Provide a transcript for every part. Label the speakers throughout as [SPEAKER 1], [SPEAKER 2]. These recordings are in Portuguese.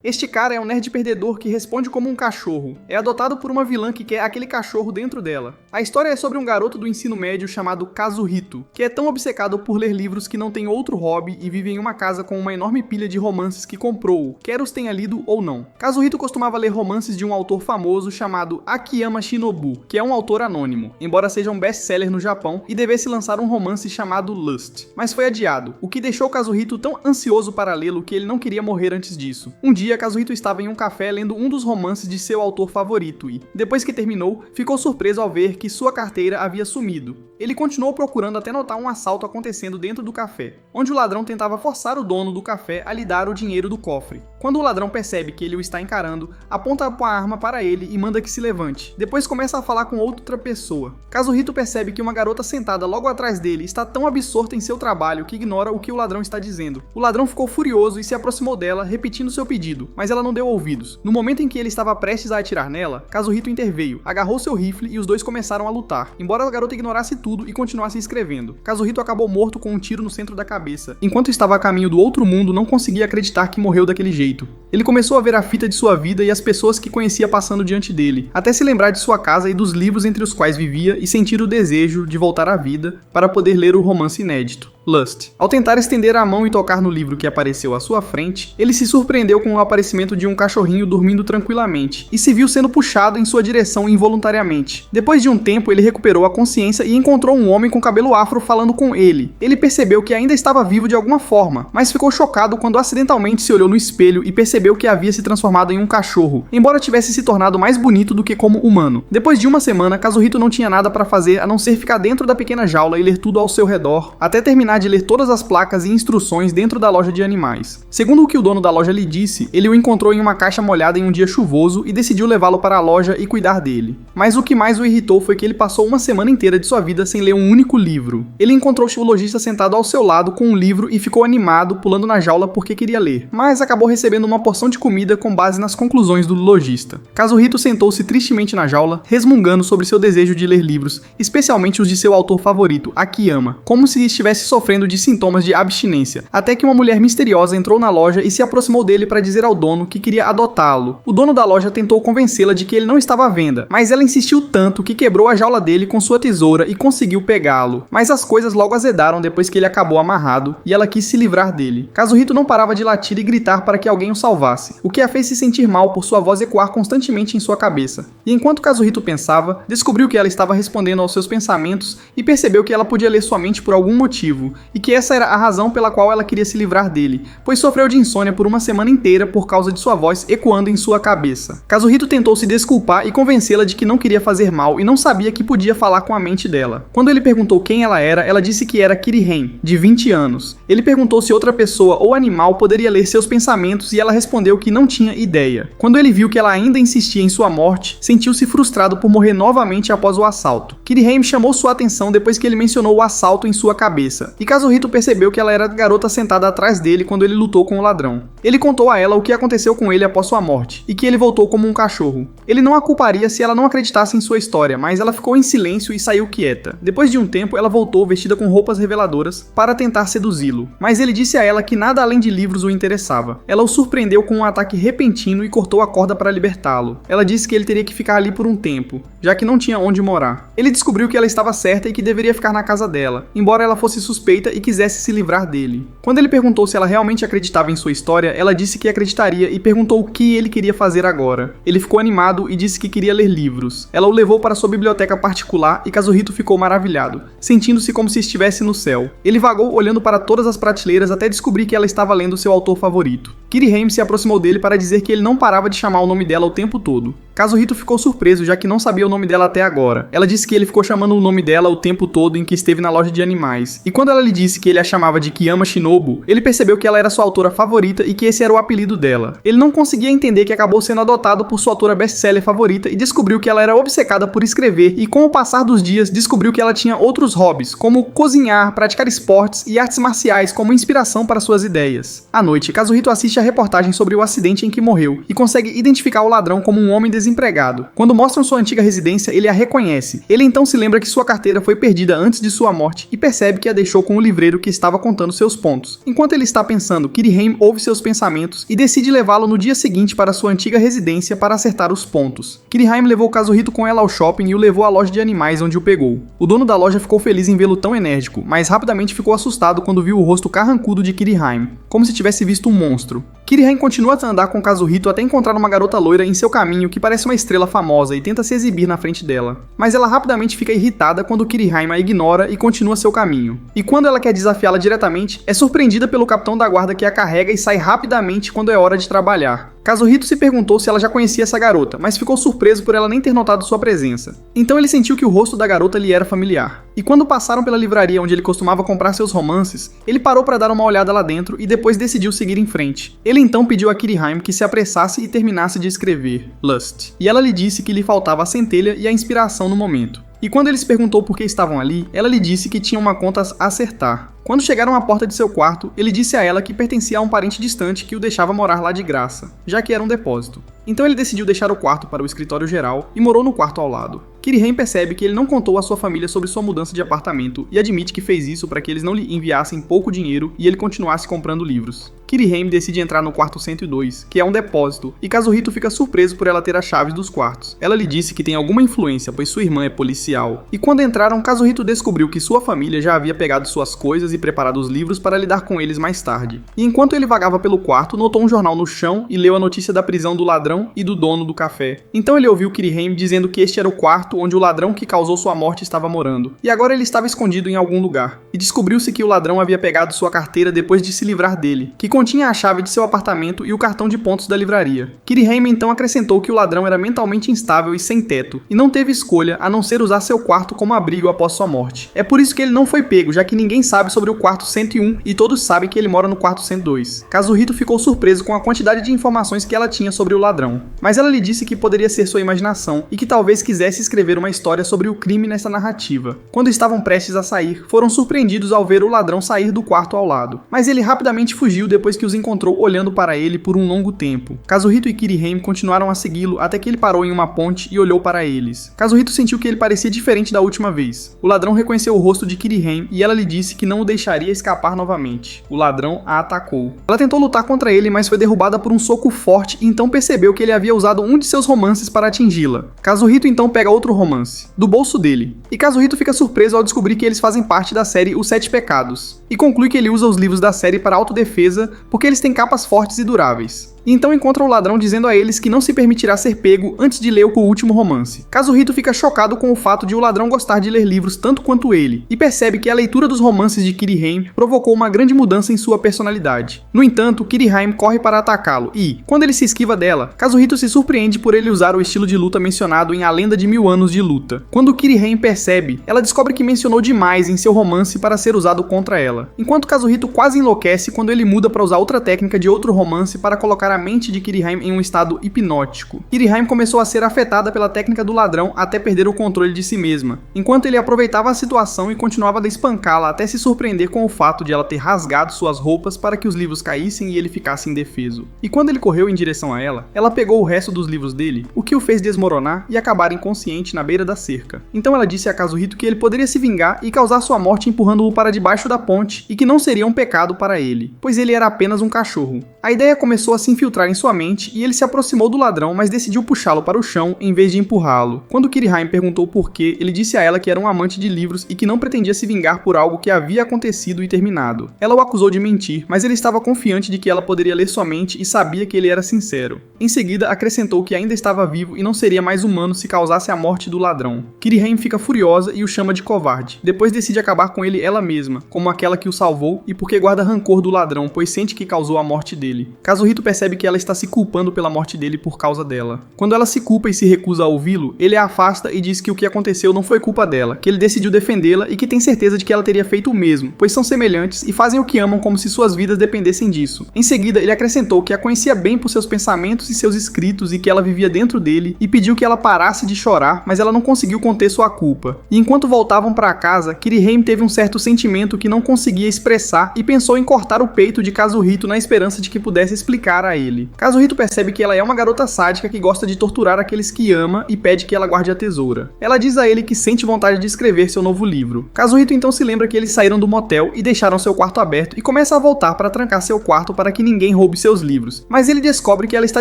[SPEAKER 1] Este cara é um nerd perdedor que responde como um cachorro. É adotado por uma vilã que quer aquele cachorro dentro dela. A história é sobre um garoto do ensino médio chamado Kazuhito, que é tão obcecado por ler livros que não tem outro hobby e vive em uma casa com uma enorme pilha de romances que comprou, quer os tenha lido ou não. Kazuhito costumava ler romances de um autor famoso chamado Akiyama Shinobu, que é um autor anônimo, embora seja um best-seller no Japão e devesse lançar um romance chamado Lust. Mas foi adiado, o que deixou Kazuhito tão ansioso para lê-lo que ele não queria morrer antes disso. Um dia, Kazuhito estava em um café lendo um dos romances de seu autor favorito e, depois que terminou, ficou surpreso ao ver que sua carteira havia sumido. Ele continuou procurando até notar um assalto acontecendo dentro do café, onde o ladrão tentava forçar o dono do café a lhe dar o dinheiro do cofre. Quando o ladrão percebe que ele o está encarando, aponta a arma para ele e manda que se levante. Depois começa a falar com outra pessoa. Kazuhito percebe que uma garota sentada logo atrás dele está tão absorta em seu trabalho que ignora o que o ladrão está dizendo. O ladrão ficou furioso e se aproximou dela, repetindo seu pedido, mas ela não deu ouvidos. No momento em que ele estava prestes a atirar nela, Kazuhito interveio, agarrou seu rifle e os dois começaram a lutar, embora a garota ignorasse tudo e continuasse escrevendo. Kazuhito acabou morto com um tiro no centro da cabeça. Enquanto estava a caminho do outro mundo, não conseguia acreditar que morreu daquele jeito. Ele começou a ver a fita de sua vida e as pessoas que conhecia passando diante dele, até se lembrar de sua casa e dos livros entre os quais vivia e sentir o desejo de voltar à vida para poder ler o romance inédito, Lust. Ao tentar estender a mão e tocar no livro que apareceu à sua frente, ele se surpreendeu com o aparecimento de um cachorrinho dormindo tranquilamente e se viu sendo puxado em sua direção involuntariamente. Depois de um tempo, ele recuperou a consciência e encontrou um homem com cabelo afro falando com ele. Ele percebeu que ainda estava vivo de alguma forma, mas ficou chocado quando acidentalmente se olhou no espelho e percebeu que havia se transformado em um cachorro, embora tivesse se tornado mais bonito do que como humano. Depois de uma semana, Kazuhito não tinha nada para fazer a não ser ficar dentro da pequena jaula e ler tudo ao seu redor, até terminar de ler todas as placas e instruções dentro da loja de animais. Segundo o que o dono da loja lhe disse, ele o encontrou em uma caixa molhada em um dia chuvoso e decidiu levá-lo para a loja e cuidar dele. Mas o que mais o irritou foi que ele passou uma semana inteira de sua vida sem ler um único livro. Ele encontrou o lojista sentado ao seu lado com um livro e ficou animado, pulando na jaula porque queria ler, mas acabou recebendo uma porção de comida com base nas conclusões do lojista. Kazuhito sentou-se tristemente na jaula, resmungando sobre seu desejo de ler livros, especialmente os de seu autor favorito, Akiyama, como se estivesse sofrendo de sintomas de abstinência, até que uma mulher misteriosa entrou na loja e se aproximou dele para dizer ao dono que queria adotá-lo. O dono da loja tentou convencê-la de que ele não estava à venda, mas ela insistiu tanto que quebrou a jaula dele com sua tesoura e conseguiu pegá-lo. Mas as coisas logo azedaram depois que ele acabou amarrado e ela quis se livrar dele. Kazuhito não parava de latir e gritar para que alguém o salvasse, o que a fez se sentir mal por sua voz ecoar constantemente em sua cabeça. E enquanto Kazuhito pensava, descobriu que ela estava respondendo aos seus pensamentos e percebeu que ela podia ler sua mente por algum motivo, e que essa era a razão pela qual ela queria se livrar dele, pois sofreu de insônia por uma semana inteira por causa de sua voz ecoando em sua cabeça. Kazuhito tentou se desculpar e convencê-la de que não queria fazer mal e não sabia que podia falar com a mente dela. Quando ele perguntou quem ela disse que era Kirihen, de 20 anos. Ele perguntou se outra pessoa ou animal poderia ler seus pensamentos e ela respondeu que não tinha ideia. Quando ele viu que ela ainda insistia em sua morte, sentiu-se frustrado por morrer novamente após o assalto. Kirihen chamou sua atenção depois que ele mencionou o assalto em sua cabeça, e Kazuhito percebeu que ela era a garota sentada atrás dele quando ele lutou com o ladrão. Ele contou a ela o que aconteceu com ele após sua morte, e que ele voltou como um cachorro. Ele não a culparia se ela não acreditasse em sua história, mas ela ficou em silêncio e saiu quieta. Depois de um tempo, ela voltou vestida com roupas reveladoras para tentar seduzi-lo, mas ele disse a ela que nada além de livros o interessava. Ela o surpreendeu com um ataque repentino e cortou a corda para libertá-lo. Ela disse que ele teria que ficar ali por um tempo, já que não tinha onde morar. Ele descobriu que ela estava certa e que deveria ficar na casa dela, embora ela fosse suspeita e quisesse se livrar dele. Quando ele perguntou se ela realmente acreditava em sua história, ela disse que acreditaria e perguntou o que ele queria fazer agora. Ele ficou animado e disse que queria ler livros. Ela o levou para sua biblioteca particular e Kazuhito ficou maravilhado, sentindo-se como se estivesse no céu. Ele vagou olhando para todas as prateleiras até descobrir que ela estava lendo seu autor favorito. Kirihen se aproximou dele para dizer que ele não parava de chamar o nome dela o tempo todo. Kazuhito ficou surpreso, já que não sabia o nome dela até agora. Ela disse que ele ficou chamando o nome dela o tempo todo em que esteve na loja de animais. E quando ela lhe disse que ele a chamava de Kiyama Shinobu, ele percebeu que ela era sua autora favorita e que esse era o apelido dela. Ele não conseguia entender que acabou sendo adotado por sua autora best-seller favorita e descobriu que ela era obcecada por escrever e, com o passar dos dias, descobriu que ela tinha outros hobbies, como cozinhar, praticar esportes e artes marciais como inspiração para suas ideias. À noite, Kazuhito assiste a reportagem sobre o acidente em que morreu e consegue identificar o ladrão como um homem desempregado. Quando mostram sua antiga residência residência, ele a reconhece. Ele então se lembra que sua carteira foi perdida antes de sua morte e percebe que a deixou com o livreiro que estava contando seus pontos. Enquanto ele está pensando, Kirihime ouve seus pensamentos e decide levá-lo no dia seguinte para sua antiga residência para acertar os pontos. Kirihime levou Kazuhito com ela ao shopping e o levou à loja de animais onde o pegou. O dono da loja ficou feliz em vê-lo tão enérgico, mas rapidamente ficou assustado quando viu o rosto carrancudo de Kirihime, como se tivesse visto um monstro. Kirihime continua a andar com Kazuhito até encontrar uma garota loira em seu caminho que parece uma estrela famosa e tenta se exibir na frente dela. Mas ela rapidamente fica irritada quando Kirihime a ignora e continua seu caminho. E quando ela quer desafiá-la diretamente, é surpreendida pelo capitão da guarda que a carrega e sai rapidamente quando é hora de trabalhar. Kazuhito se perguntou se ela já conhecia essa garota, mas ficou surpreso por ela nem ter notado sua presença. Então ele sentiu que o rosto da garota lhe era familiar. E quando passaram pela livraria onde ele costumava comprar seus romances, ele parou para dar uma olhada lá dentro e depois decidiu seguir em frente. Ele então pediu a Kirihime que se apressasse e terminasse de escrever Lust. E ela lhe disse que lhe faltava a centelha e a inspiração no momento. E quando ele se perguntou por que estavam ali, ela lhe disse que tinha uma conta a acertar. Quando chegaram à porta de seu quarto, ele disse a ela que pertencia a um parente distante que o deixava morar lá de graça, já que era um depósito. Então ele decidiu deixar o quarto para o escritório geral e morou no quarto ao lado. Kirihime percebe que ele não contou à sua família sobre sua mudança de apartamento e admite que fez isso para que eles não lhe enviassem pouco dinheiro e ele continuasse comprando livros. Kirihime decide entrar no quarto 102, que é um depósito, e Kazuhito fica surpreso por ela ter as chaves dos quartos. Ela lhe disse que tem alguma influência, pois sua irmã é policial. E quando entraram, Kazuhito descobriu que sua família já havia pegado suas coisas e preparado os livros para lidar com eles mais tarde. E enquanto ele vagava pelo quarto, notou um jornal no chão e leu a notícia da prisão do ladrão e do dono do café. Então ele ouviu Kirihime dizendo que este era o quarto onde o ladrão que causou sua morte estava morando. E agora ele estava escondido em algum lugar. E descobriu-se que o ladrão havia pegado sua carteira depois de se livrar dele, que continha a chave de seu apartamento e o cartão de pontos da livraria. Kirihime então acrescentou que o ladrão era mentalmente instável e sem teto, e não teve escolha a não ser usar seu quarto como abrigo após sua morte. É por isso que ele não foi pego, já que ninguém sabe sobre o quarto 101 e todos sabem que ele mora no quarto 102. Kazuhito ficou surpreso com a quantidade de informações que ela tinha sobre o ladrão, mas ela lhe disse que poderia ser sua imaginação e que talvez quisesse escrever uma história sobre o crime nessa narrativa. Quando estavam prestes a sair, foram surpreendidos ao ver o ladrão sair do quarto ao lado, mas ele rapidamente fugiu depois que os encontrou olhando para ele por um longo tempo. Kazuhito e Kirihime continuaram a segui-lo até que ele parou em uma ponte e olhou para eles. Kazuhito sentiu que ele parecia diferente da última vez. O ladrão reconheceu o rosto de Kirihime e ela lhe disse que não o deixaria escapar novamente. O ladrão a atacou. Ela tentou lutar contra ele, mas foi derrubada por um soco forte e então percebeu que ele havia usado um de seus romances para atingi-la. Kazuhito então pega outro romance, do bolso dele. E Kazuhito fica surpreso ao descobrir que eles fazem parte da série Os Sete Pecados. E conclui que ele usa os livros da série para autodefesa porque eles têm capas fortes e duráveis. E então encontra o ladrão dizendo a eles que não se permitirá ser pego antes de ler o último romance. Kazuhito fica chocado com o fato de o ladrão gostar de ler livros tanto quanto ele, e percebe que a leitura dos romances de Kirihime provocou uma grande mudança em sua personalidade. No entanto, Kirihime corre para atacá-lo e, quando ele se esquiva dela, Kazuhito se surpreende por ele usar o estilo de luta mencionado em A Lenda de Mil Anos de Luta. Quando Kirihime percebe, ela descobre que mencionou demais em seu romance para ser usado contra ela, enquanto Kazuhito quase enlouquece quando ele muda para usar outra técnica de outro romance para colocar a mente de Kirihime em um estado hipnótico. Kirihime começou a ser afetada pela técnica do ladrão até perder o controle de si mesma, enquanto ele aproveitava a situação e continuava a espancá-la até se surpreender com o fato de ela ter rasgado suas roupas para que os livros caíssem e ele ficasse indefeso. E quando ele correu em direção a ela, ela pegou o resto dos livros dele, o que o fez desmoronar e acabar inconsciente na beira da cerca. Então ela disse a Kazuhito que ele poderia se vingar e causar sua morte empurrando-o para debaixo da ponte e que não seria um pecado para ele, pois ele era apenas um cachorro. A ideia começou a se infiltrar em sua mente e ele se aproximou do ladrão, mas decidiu puxá-lo para o chão em vez de empurrá-lo. Quando Kirihime perguntou por quê, ele disse a ela que era um amante de livros e que não pretendia se vingar por algo que havia acontecido e terminado. Ela o acusou de mentir, mas ele estava confiante de que ela poderia ler sua mente e sabia que ele era sincero. Em seguida, acrescentou que ainda estava vivo e não seria mais humano se causasse a morte do ladrão. Kirihime fica furiosa e o chama de covarde. Depois decide acabar com ele ela mesma, como aquela que o salvou e porque guarda rancor do ladrão, pois sente que causou a morte dele. Kazuhito percebe que ela está se culpando pela morte dele por causa dela. Quando ela se culpa e se recusa a ouvi-lo, ele a afasta e diz que o que aconteceu não foi culpa dela, que ele decidiu defendê-la e que tem certeza de que ela teria feito o mesmo, pois são semelhantes e fazem o que amam como se suas vidas dependessem disso. Em seguida, ele acrescentou que a conhecia bem por seus pensamentos e seus escritos e que ela vivia dentro dele e pediu que ela parasse de chorar, mas ela não conseguiu conter sua culpa. E enquanto voltavam para casa, Kirihime teve um certo sentimento que não conseguia conseguia expressar e pensou em cortar o peito de Kazuhito na esperança de que pudesse explicar a ele. Kazuhito percebe que ela é uma garota sádica que gosta de torturar aqueles que ama e pede que ela guarde a tesoura. Ela diz a ele que sente vontade de escrever seu novo livro. Kazuhito então se lembra que eles saíram do motel e deixaram seu quarto aberto e começa a voltar para trancar seu quarto para que ninguém roube seus livros. Mas ele descobre que ela está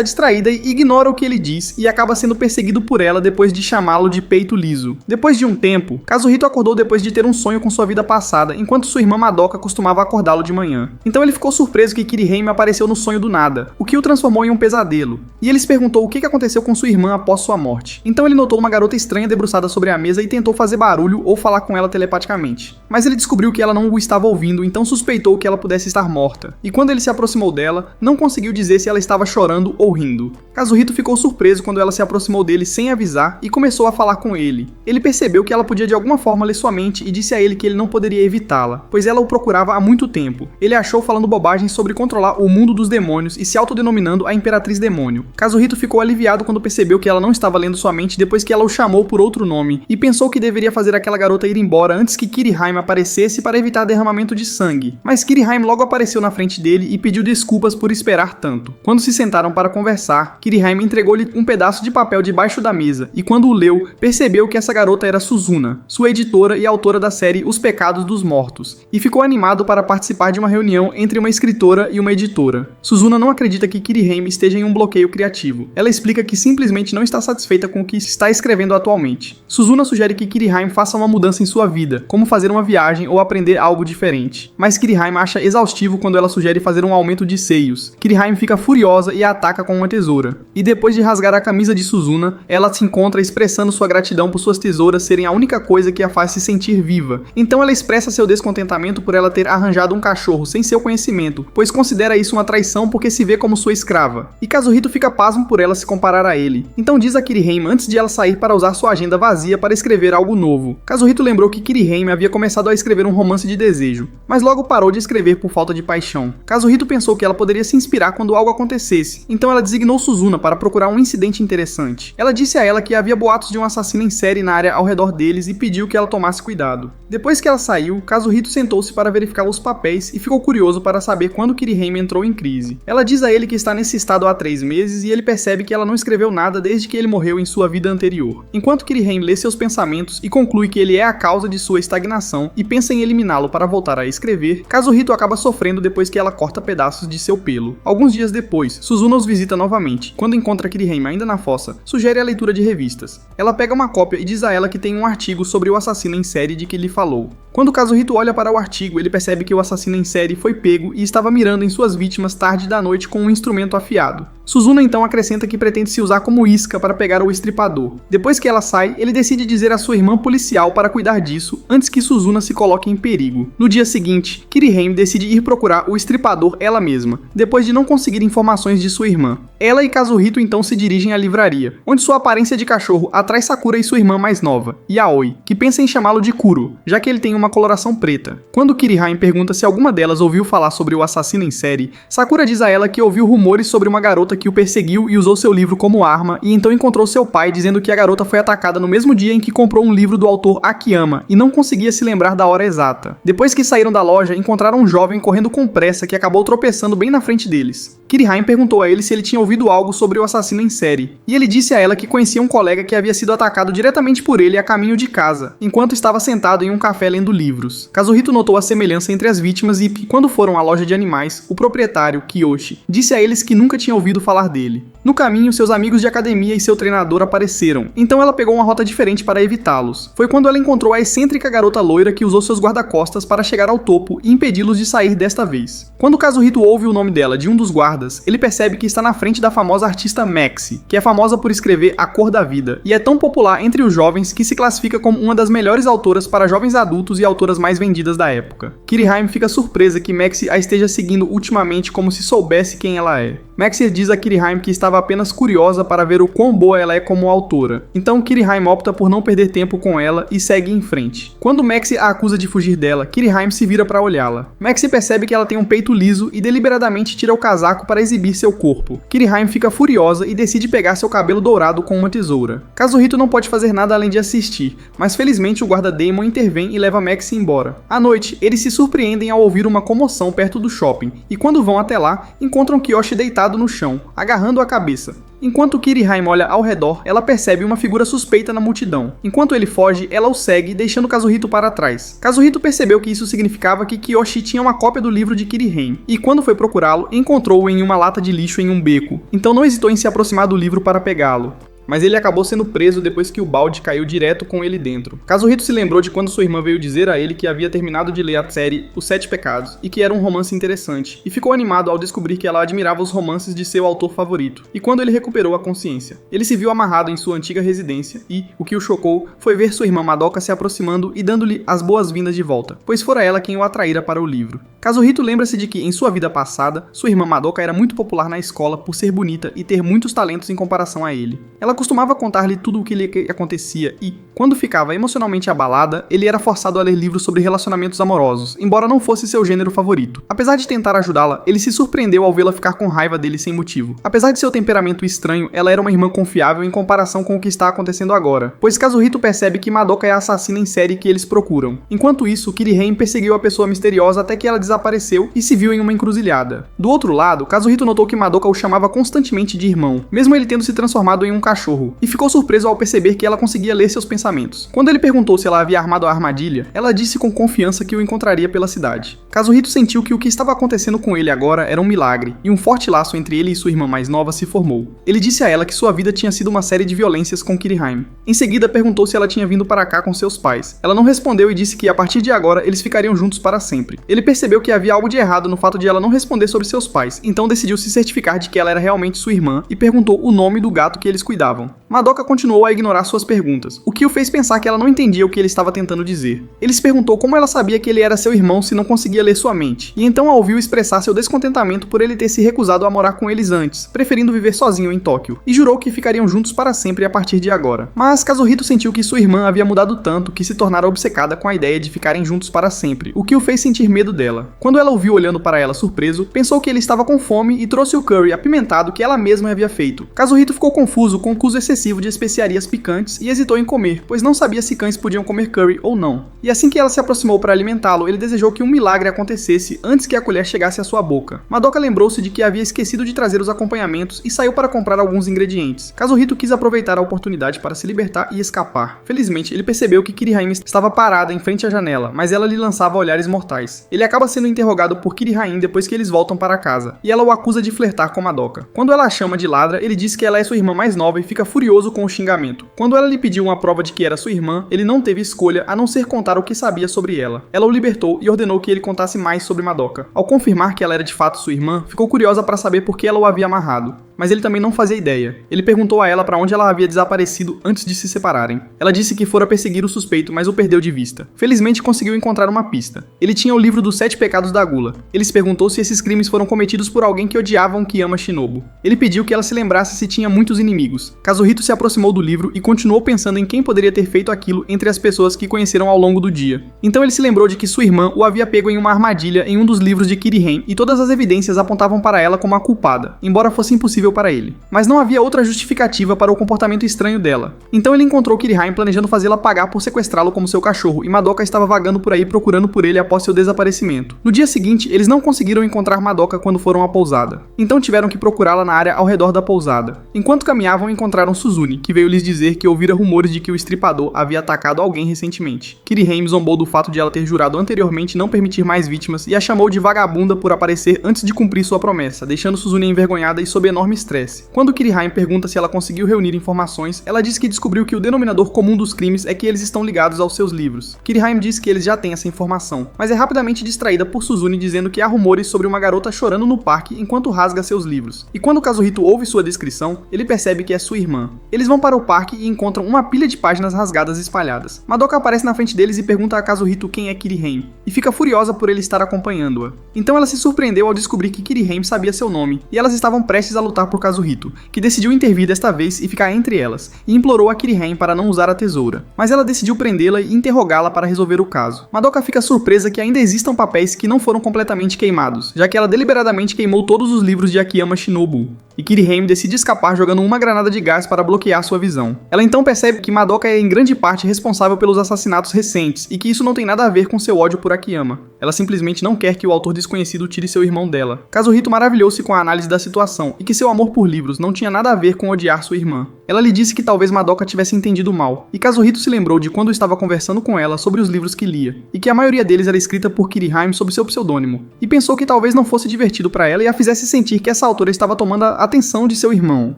[SPEAKER 1] distraída e ignora o que ele diz e acaba sendo perseguido por ela depois de chamá-lo de peito liso. Depois de um tempo, Kazuhito acordou depois de ter um sonho com sua vida passada, enquanto sua irmã Madoka costumava acordá-lo de manhã. Então ele ficou surpreso que Kirihime apareceu no sonho do nada, o que o transformou em um pesadelo. E ele se perguntou o que aconteceu com sua irmã após sua morte. Então ele notou uma garota estranha debruçada sobre a mesa e tentou fazer barulho ou falar com ela telepaticamente. Mas ele descobriu que ela não o estava ouvindo, então suspeitou que ela pudesse estar morta. E quando ele se aproximou dela, não conseguiu dizer se ela estava chorando ou rindo. Kazuhito ficou surpreso quando ela se aproximou dele sem avisar e começou a falar com ele. Ele percebeu que ela podia de alguma forma ler sua mente e disse a ele que ele não poderia evitá-la, pois ela o procurava há muito tempo. Ele achou falando bobagens sobre controlar o mundo dos demônios e se autodenominando a Imperatriz Demônio. Kazuhito ficou aliviado quando percebeu que ela não estava lendo sua mente depois que ela o chamou por outro nome e pensou que deveria fazer aquela garota ir embora antes que Kirihime aparecesse para evitar derramamento de sangue. Mas Kirihime logo apareceu na frente dele e pediu desculpas por esperar tanto. Quando se sentaram para conversar, Kirihime entregou-lhe um pedaço de papel debaixo da mesa e quando o leu, percebeu que essa garota era Suzuna, sua editora e autora da série Os Pecados dos Mortos, e ficou animado para participar de uma reunião entre uma escritora e uma editora. Suzuna não acredita que Kirihime esteja em um bloqueio criativo. Ela explica que simplesmente não está satisfeita com o que está escrevendo atualmente. Suzuna sugere que Kirihime faça uma mudança em sua vida, como fazer uma viagem ou aprender algo diferente. Mas Kirihime acha exaustivo quando ela sugere fazer um aumento de seios. Kirihime fica furiosa e a ataca com uma tesoura. E depois de rasgar a camisa de Suzuna, ela se encontra expressando sua gratidão por suas tesouras serem a única coisa que a faz se sentir viva. Então ela expressa seu descontentamento por ela ter arranjado um cachorro sem seu conhecimento, pois considera isso uma traição porque se vê como sua escrava. E Kazuhito fica pasmo por ela se comparar a ele. Então diz a Kirihime antes de ela sair para usar sua agenda vazia para escrever algo novo. Kazuhito lembrou que Kirihime havia começado a escrever um romance de desejo, mas logo parou de escrever por falta de paixão. Kazuhito pensou que ela poderia se inspirar quando algo acontecesse, então ela designou Suzuna para procurar um incidente interessante. Ela disse a ela que havia boatos de um assassino em série na área ao redor deles e pediu que ela tomasse cuidado. Depois que ela saiu, Kazuhito sentou-se para verificar os papéis e ficou curioso para saber quando Kirihime entrou em crise. Ela diz a ele que está nesse estado há 3 meses e ele percebe que ela não escreveu nada desde que ele morreu em sua vida anterior. Enquanto Kirihime lê seus pensamentos e conclui que ele é a causa de sua estagnação e pensa em eliminá-lo para voltar a escrever, Kazuhito acaba sofrendo depois que ela corta pedaços de seu pelo. Alguns dias depois, Suzuna os visita novamente. Quando encontra Kirihime ainda na fossa, sugere a leitura de revistas. Ela pega uma cópia e diz a ela que tem um artigo sobre o assassino em série de que lhe falou. Quando Kazuhito olha para o artigo, ele percebe que o assassino em série foi pego e estava mirando em suas vítimas tarde da noite com um instrumento afiado. Suzuna então acrescenta que pretende se usar como isca para pegar o estripador. Depois que ela sai, ele decide dizer à sua irmã policial para cuidar disso antes que Suzuna se coloque em perigo. No dia seguinte, Kirihime decide ir procurar o estripador ela mesma, depois de não conseguir informações de sua irmã. Ela e Kazuhito então se dirigem à livraria, onde sua aparência de cachorro atrai Sakura e sua irmã mais nova, Yaoi, que pensa em chamá-lo de Kuro, já que ele tem uma coloração preta. Quando Kirihime pergunta se alguma delas ouviu falar sobre o assassino em série, Sakura diz a ela que ouviu rumores sobre uma garota que o perseguiu e usou seu livro como arma, e então encontrou seu pai dizendo que a garota foi atacada no mesmo dia em que comprou um livro do autor Akiyama e não conseguia se lembrar da hora exata. Depois que saíram da loja, encontraram um jovem correndo com pressa que acabou tropeçando bem na frente deles. Kirihime perguntou a ele se ele tinha ouvido algo sobre o assassino em série, e ele disse a ela que conhecia um colega que havia sido atacado diretamente por ele a caminho de casa, enquanto estava sentado em um café lendo livros. Kazuhito notou a semelhança entre as vítimas e, quando foram à loja de animais, o proprietário, Kiyoshi, disse a eles que nunca tinha ouvido falar dele. No caminho, seus amigos de academia e seu treinador apareceram, então ela pegou uma rota diferente para evitá-los. Foi quando ela encontrou a excêntrica garota loira que usou seus guarda-costas para chegar ao topo e impedi-los de sair desta vez. Quando Kazuhito ouve o nome dela de um dos guardas, ele percebe que está na frente da famosa artista Maxi, que é famosa por escrever A Cor da Vida, e é tão popular entre os jovens que se classifica como uma das melhores autoras para jovens adultos e autoras mais vendidas da época. Kirihime fica surpresa que Maxi a esteja seguindo ultimamente como se soubesse quem ela é. Maxi diz diz a Kiriheim que estava apenas curiosa para ver o quão boa ela é como autora. Então Kiriheim opta por não perder tempo com ela e segue em frente. Quando Maxie a acusa de fugir dela, Kiriheim se vira para olhá-la. Maxie percebe que ela tem um peito liso e deliberadamente tira o casaco para exibir seu corpo. Kiriheim fica furiosa e decide pegar seu cabelo dourado com uma tesoura. Kazuhito não pode fazer nada além de assistir, mas felizmente o guarda Damon intervém e leva Maxie embora. À noite, eles se surpreendem ao ouvir uma comoção perto do shopping, e quando vão até lá, encontram Kiyoshi deitado no chão, agarrando a cabeça. Enquanto Kiriheim olha ao redor, ela percebe uma figura suspeita na multidão. Enquanto ele foge, ela o segue, deixando Kazuhito para trás. Kazuhito percebeu que isso significava que Kiyoshi tinha uma cópia do livro de Kiriheim, e quando foi procurá-lo, encontrou-o em uma lata de lixo em um beco. Então não hesitou em se aproximar do livro para pegá-lo. Mas ele acabou sendo preso depois que o balde caiu direto com ele dentro. Kazuhito se lembrou de quando sua irmã veio dizer a ele que havia terminado de ler a série Os Sete Pecados, e que era um romance interessante, e ficou animado ao descobrir que ela admirava os romances de seu autor favorito. E quando ele recuperou a consciência, ele se viu amarrado em sua antiga residência e, o que o chocou, foi ver sua irmã Madoka se aproximando e dando-lhe as boas-vindas de volta, pois fora ela quem o atraíra para o livro. Kazuhito lembra-se de que, em sua vida passada, sua irmã Madoka era muito popular na escola por ser bonita e ter muitos talentos em comparação a ele. Ela costumava contar-lhe tudo o que lhe acontecia e, quando ficava emocionalmente abalada, ele era forçado a ler livros sobre relacionamentos amorosos, embora não fosse seu gênero favorito. Apesar de tentar ajudá-la, ele se surpreendeu ao vê-la ficar com raiva dele sem motivo. Apesar de seu temperamento estranho, ela era uma irmã confiável em comparação com o que está acontecendo agora, pois Kazuhito percebe que Madoka é a assassina em série que eles procuram. Enquanto isso, Kiriheim perseguiu a pessoa misteriosa até que ela desapareceu e se viu em uma encruzilhada. Do outro lado, Kazuhito notou que Madoka o chamava constantemente de irmão, mesmo ele tendo se transformado em um cachorro, e ficou surpreso ao perceber que ela conseguia ler seus pensamentos. Quando ele perguntou se ela havia armado a armadilha, ela disse com confiança que o encontraria pela cidade. Kazuhito sentiu que o que estava acontecendo com ele agora era um milagre, e um forte laço entre ele e sua irmã mais nova se formou. Ele disse a ela que sua vida tinha sido uma série de violências com Kiriheim. Em seguida, perguntou se ela tinha vindo para cá com seus pais. Ela não respondeu e disse que, a partir de agora, eles ficariam juntos para sempre. Ele percebeu que havia algo de errado no fato de ela não responder sobre seus pais, então decidiu se certificar de que ela era realmente sua irmã e perguntou o nome do gato que eles cuidavam. Madoka continuou a ignorar suas perguntas, o que o fez pensar que ela não entendia o que ele estava tentando dizer. Ele se perguntou como ela sabia que ele era seu irmão se não conseguia ler sua mente, e então a ouviu expressar seu descontentamento por ele ter se recusado a morar com eles antes, preferindo viver sozinho em Tóquio, e jurou que ficariam juntos para sempre a partir de agora. Mas Kazuhito sentiu que sua irmã havia mudado tanto que se tornara obcecada com a ideia de ficarem juntos para sempre, o que o fez sentir medo dela. Quando ela o viu olhando para ela surpreso, pensou que ele estava com fome e trouxe o curry apimentado que ela mesma havia feito. Kazuhito ficou confuso com o uso excessivo de especiarias picantes e hesitou em comer, pois não sabia se cães podiam comer curry ou não. E assim que ela se aproximou para alimentá-lo, ele desejou que um milagre acontecesse antes que a colher chegasse à sua boca. Madoka lembrou-se de que havia esquecido de trazer os acompanhamentos e saiu para comprar alguns ingredientes. Kazuhito quis aproveitar a oportunidade para se libertar e escapar. Felizmente, ele percebeu que Kiriheim estava parada em frente à janela, mas ela lhe lançava olhares mortais. Ele acaba sendo interrogado por Kiriheim depois que eles voltam para casa, e ela o acusa de flertar com Madoka. Quando ela a chama de ladra, ele diz que ela é sua irmã mais nova e fica furioso com o xingamento. Quando ela lhe pediu uma prova de que era sua irmã, ele não teve escolha a não ser contar o que sabia sobre ela. Ela o libertou e ordenou que ele contasse mais sobre Madoka. Ao confirmar que ela era de fato sua irmã, ficou curiosa para saber por que ela o havia amarrado. Mas ele também não fazia ideia. Ele perguntou a ela para onde ela havia desaparecido antes de se separarem. Ela disse que fora perseguir o suspeito, mas o perdeu de vista. Felizmente conseguiu encontrar uma pista. Ele tinha o livro dos 7 pecados da gula. Ele se perguntou se esses crimes foram cometidos por alguém que odiava um Kiyama Shinobu. Ele pediu que ela se lembrasse se tinha muitos inimigos. Kazuhito se aproximou do livro e continuou pensando em quem poderia ter feito aquilo entre as pessoas que conheceram ao longo do dia. Então ele se lembrou de que sua irmã o havia pego em uma armadilha em um dos livros de Kiriheim e todas as evidências apontavam para ela como a culpada, embora fosse impossível para ele. Mas não havia outra justificativa para o comportamento estranho dela. Então ele encontrou Kiriheim planejando fazê-la pagar por sequestrá-lo como seu cachorro, e Madoka estava vagando por aí procurando por ele após seu desaparecimento. No dia seguinte, eles não conseguiram encontrar Madoka quando foram à pousada. Então tiveram que procurá-la na área ao redor da pousada. Enquanto caminhavam, encontraram Suzune, que veio lhes dizer que ouvira rumores de que o estripador havia atacado alguém recentemente. Kiriheim zombou do fato de ela ter jurado anteriormente não permitir mais vítimas e a chamou de vagabunda por aparecer antes de cumprir sua promessa, deixando Suzune envergonhada e sob enorme estresse. Quando Kiriheim pergunta se ela conseguiu reunir informações, ela diz que descobriu que o denominador comum dos crimes é que eles estão ligados aos seus livros. Kiriheim diz que eles já têm essa informação, mas é rapidamente distraída por Suzune dizendo que há rumores sobre uma garota chorando no parque enquanto rasga seus livros. E quando Kazuhito ouve sua descrição, ele percebe que é sua irmã. Eles vão para o parque e encontram uma pilha de páginas rasgadas espalhadas. Madoka aparece na frente deles e pergunta a Kazuhito quem é Kiriheim, e fica furiosa por ele estar acompanhando-a. Então ela se surpreendeu ao descobrir que Kiriheim sabia seu nome, e elas estavam prestes a lutar por Kazuhito, que decidiu intervir desta vez e ficar entre elas, e implorou a Kirihime para não usar a tesoura. Mas ela decidiu prendê-la e interrogá-la para resolver o caso. Madoka fica surpresa que ainda existam papéis que não foram completamente queimados, já que ela deliberadamente queimou todos os livros de Akiyama Shinobu, e Kirihime decide escapar jogando uma granada de gás para bloquear sua visão. Ela então percebe que Madoka é em grande parte responsável pelos assassinatos recentes, e que isso não tem nada a ver com seu ódio por Akiyama. Ela simplesmente não quer que o autor desconhecido tire seu irmão dela. Kazuhito maravilhou-se com a análise da situação, e que seu amor por livros não tinha nada a ver com odiar sua irmã. Ela lhe disse que talvez Madoka tivesse entendido mal, e Kazuhito se lembrou de quando estava conversando com ela sobre os livros que lia, e que a maioria deles era escrita por Kirihime sob seu pseudônimo, e pensou que talvez não fosse divertido para ela e a fizesse sentir que essa autora estava tomando a atenção de seu irmão.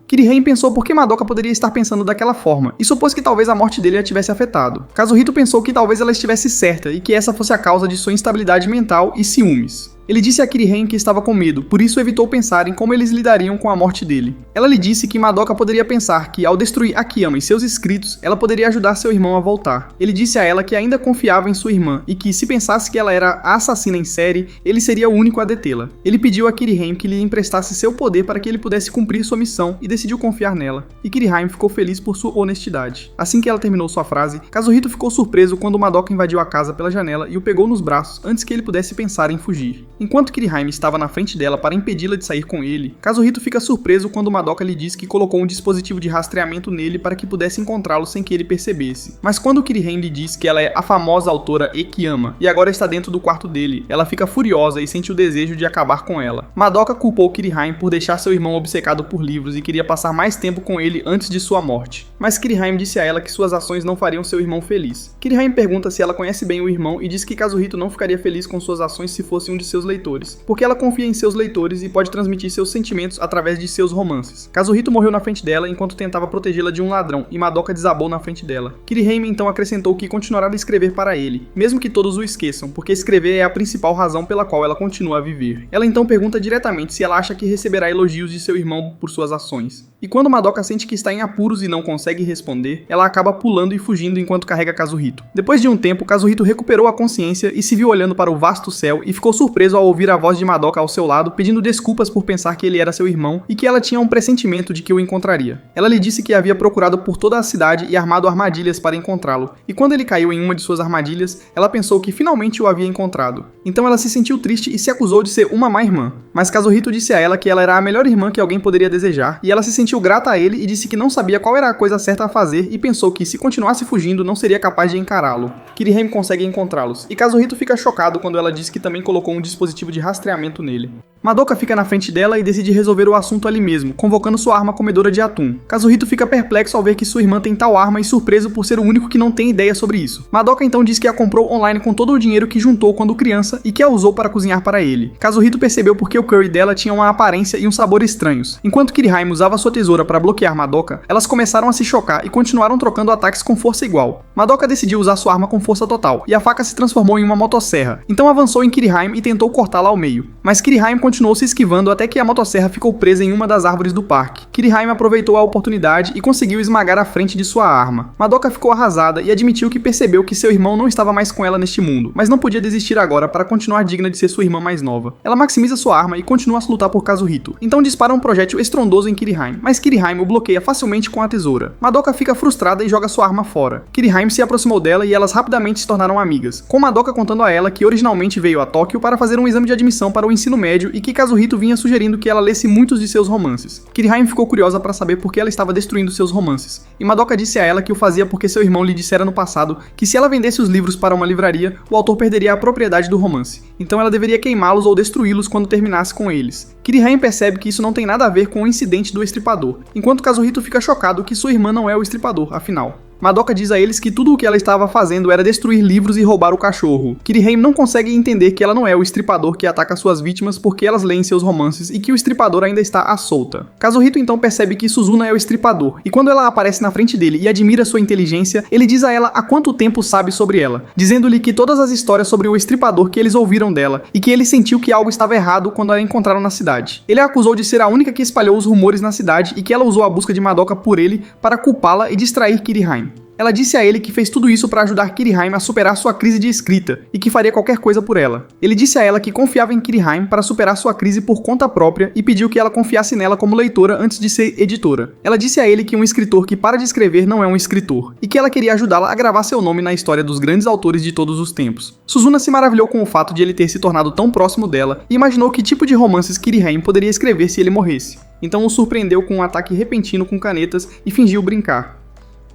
[SPEAKER 1] Kirihime pensou por que Madoka poderia estar pensando daquela forma, e supôs que talvez a morte dele a tivesse afetado. Kazuhito pensou que talvez ela estivesse certa, e que essa fosse a causa de sua instabilidade mental e ciúmes. Ele disse a Kirihime que estava com medo, por isso evitou pensar em como eles lidariam com a morte dele. Ela lhe disse que Madoka poderia pensar que, ao destruir Akiyama e seus escritos, ela poderia ajudar seu irmão a voltar. Ele disse a ela que ainda confiava em sua irmã e que, se pensasse que ela era a assassina em série, ele seria o único a detê-la. Ele pediu a Kirihime que lhe emprestasse seu poder para que ele pudesse cumprir sua missão e decidiu confiar nela. E Kirihime ficou feliz por sua honestidade. Assim que ela terminou sua frase, Kazuhito ficou surpreso quando Madoka invadiu a casa pela janela e o pegou nos braços antes que ele pudesse pensar em fugir. Enquanto Kirihime estava na frente dela para impedi-la de sair com ele, Kazuhito fica surpreso quando Madoka lhe diz que colocou um dispositivo de rastreamento nele para que pudesse encontrá-lo sem que ele percebesse. Mas quando Kirihime lhe diz que ela é a famosa autora Ekiyama e agora está dentro do quarto dele, ela fica furiosa e sente o desejo de acabar com ela. Madoka culpou Kirihime por deixar seu irmão obcecado por livros e queria passar mais tempo com ele antes de sua morte. Mas Kirihime disse a ela que suas ações não fariam seu irmão feliz. Kirihime pergunta se ela conhece bem o irmão e diz que Kazuhito não ficaria feliz com suas ações se fosse um de seus leitores, porque ela confia em seus leitores e pode transmitir seus sentimentos através de seus romances. Kazuhito morreu na frente dela enquanto tentava protegê-la de um ladrão e Madoka desabou na frente dela. Kirihime então acrescentou que continuará a escrever para ele, mesmo que todos o esqueçam, porque escrever é a principal razão pela qual ela continua a viver. Ela então pergunta diretamente se ela acha que receberá elogios de seu irmão por suas ações. E quando Madoka sente que está em apuros e não consegue responder, ela acaba pulando e fugindo enquanto carrega Kazuhito. Depois de um tempo, Kazuhito recuperou a consciência e se viu olhando para o vasto céu e ficou surpreso ao ouvir a voz de Madoka ao seu lado pedindo desculpas por pensar que ele era seu irmão e que ela tinha um pressentimento de que o encontraria. Ela lhe disse que havia procurado por toda a cidade e armado armadilhas para encontrá-lo, e quando ele caiu em uma de suas armadilhas, ela pensou que finalmente o havia encontrado. Então ela se sentiu triste e se acusou de ser uma má irmã. Mas Kazuhito disse a ela que ela era a melhor irmã que alguém poderia desejar, e ela se sentiu grata a ele e disse que não sabia qual era a coisa certa a fazer e pensou que, se continuasse fugindo, não seria capaz de encará-lo. Kirihime consegue encontrá-los, e Kazuhito fica chocado quando ela diz que também colocou um dispositivo de rastreamento nele. Madoka fica na frente dela e decide resolver o assunto ali mesmo, convocando sua arma comedora de atum. Kazuhito fica perplexo ao ver que sua irmã tem tal arma e surpreso por ser o único que não tem ideia sobre isso. Madoka então diz que a comprou online com todo o dinheiro que juntou quando criança e que a usou para cozinhar para ele. Kazuhito percebeu porque o curry dela tinha uma aparência e um sabor estranhos. Enquanto Kirihime usava sua tesoura para bloquear Madoka, elas começaram a se chocar e continuaram trocando ataques com força igual. Madoka decidiu usar sua arma com força total, e a faca se transformou em uma motosserra. Então avançou em Kirihime e tentou cortá-la ao meio. Mas Kirihime continuou se esquivando até que a motosserra ficou presa em uma das árvores do parque. Kirihime aproveitou a oportunidade e conseguiu esmagar a frente de sua arma. Madoka ficou arrasada e admitiu que percebeu que seu irmão não estava mais com ela neste mundo, mas não podia desistir agora para continuar digna de ser sua irmã mais nova. Ela maximiza sua arma e continua a lutar por Kazuhito. Então dispara um projétil estrondoso em Kirihime, mas Kirihime o bloqueia facilmente com a tesoura. Madoka fica frustrada e joga sua arma fora. Kirihime se aproximou dela e elas rapidamente se tornaram amigas, com Madoka contando a ela que originalmente veio a Tóquio para fazer um exame de admissão para o ensino médio e que Kazuhito vinha sugerindo que ela lesse muitos de seus romances. Kirihime ficou curiosa para saber por que ela estava destruindo seus romances, e Madoka disse a ela que o fazia porque seu irmão lhe dissera no passado que se ela vendesse os livros para uma livraria, o autor perderia a propriedade do romance, então ela deveria queimá-los ou destruí-los quando terminasse com eles. Kirihime percebe que isso não tem nada a ver com o incidente do estripador, enquanto Kazuhito fica chocado que sua irmã não é o estripador, afinal. Madoka diz a eles que tudo o que ela estava fazendo era destruir livros e roubar o cachorro. Kirihime não consegue entender que ela não é o estripador que ataca suas vítimas porque elas leem seus romances e que o estripador ainda está à solta. Kazuhito então percebe que Suzuna é o estripador, e quando ela aparece na frente dele e admira sua inteligência, ele diz a ela há quanto tempo sabe sobre ela, dizendo-lhe que todas as histórias sobre o estripador que eles ouviram dela, e que ele sentiu que algo estava errado quando a encontraram na cidade. Ele a acusou de ser a única que espalhou os rumores na cidade e que ela usou a busca de Madoka por ele para culpá-la e distrair Kirihime. Ela disse a ele que fez tudo isso para ajudar Kirihime a superar sua crise de escrita e que faria qualquer coisa por ela. Ele disse a ela que confiava em Kirihime para superar sua crise por conta própria e pediu que ela confiasse nela como leitora antes de ser editora. Ela disse a ele que um escritor que para de escrever não é um escritor e que ela queria ajudá-la a gravar seu nome na história dos grandes autores de todos os tempos. Suzuna se maravilhou com o fato de ele ter se tornado tão próximo dela e imaginou que tipo de romances Kirihime poderia escrever se ele morresse. Então o surpreendeu com um ataque repentino com canetas e fingiu brincar.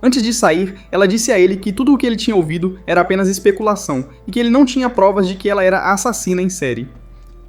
[SPEAKER 1] Antes de sair, ela disse a ele que tudo o que ele tinha ouvido era apenas especulação e que ele não tinha provas de que ela era a assassina em série.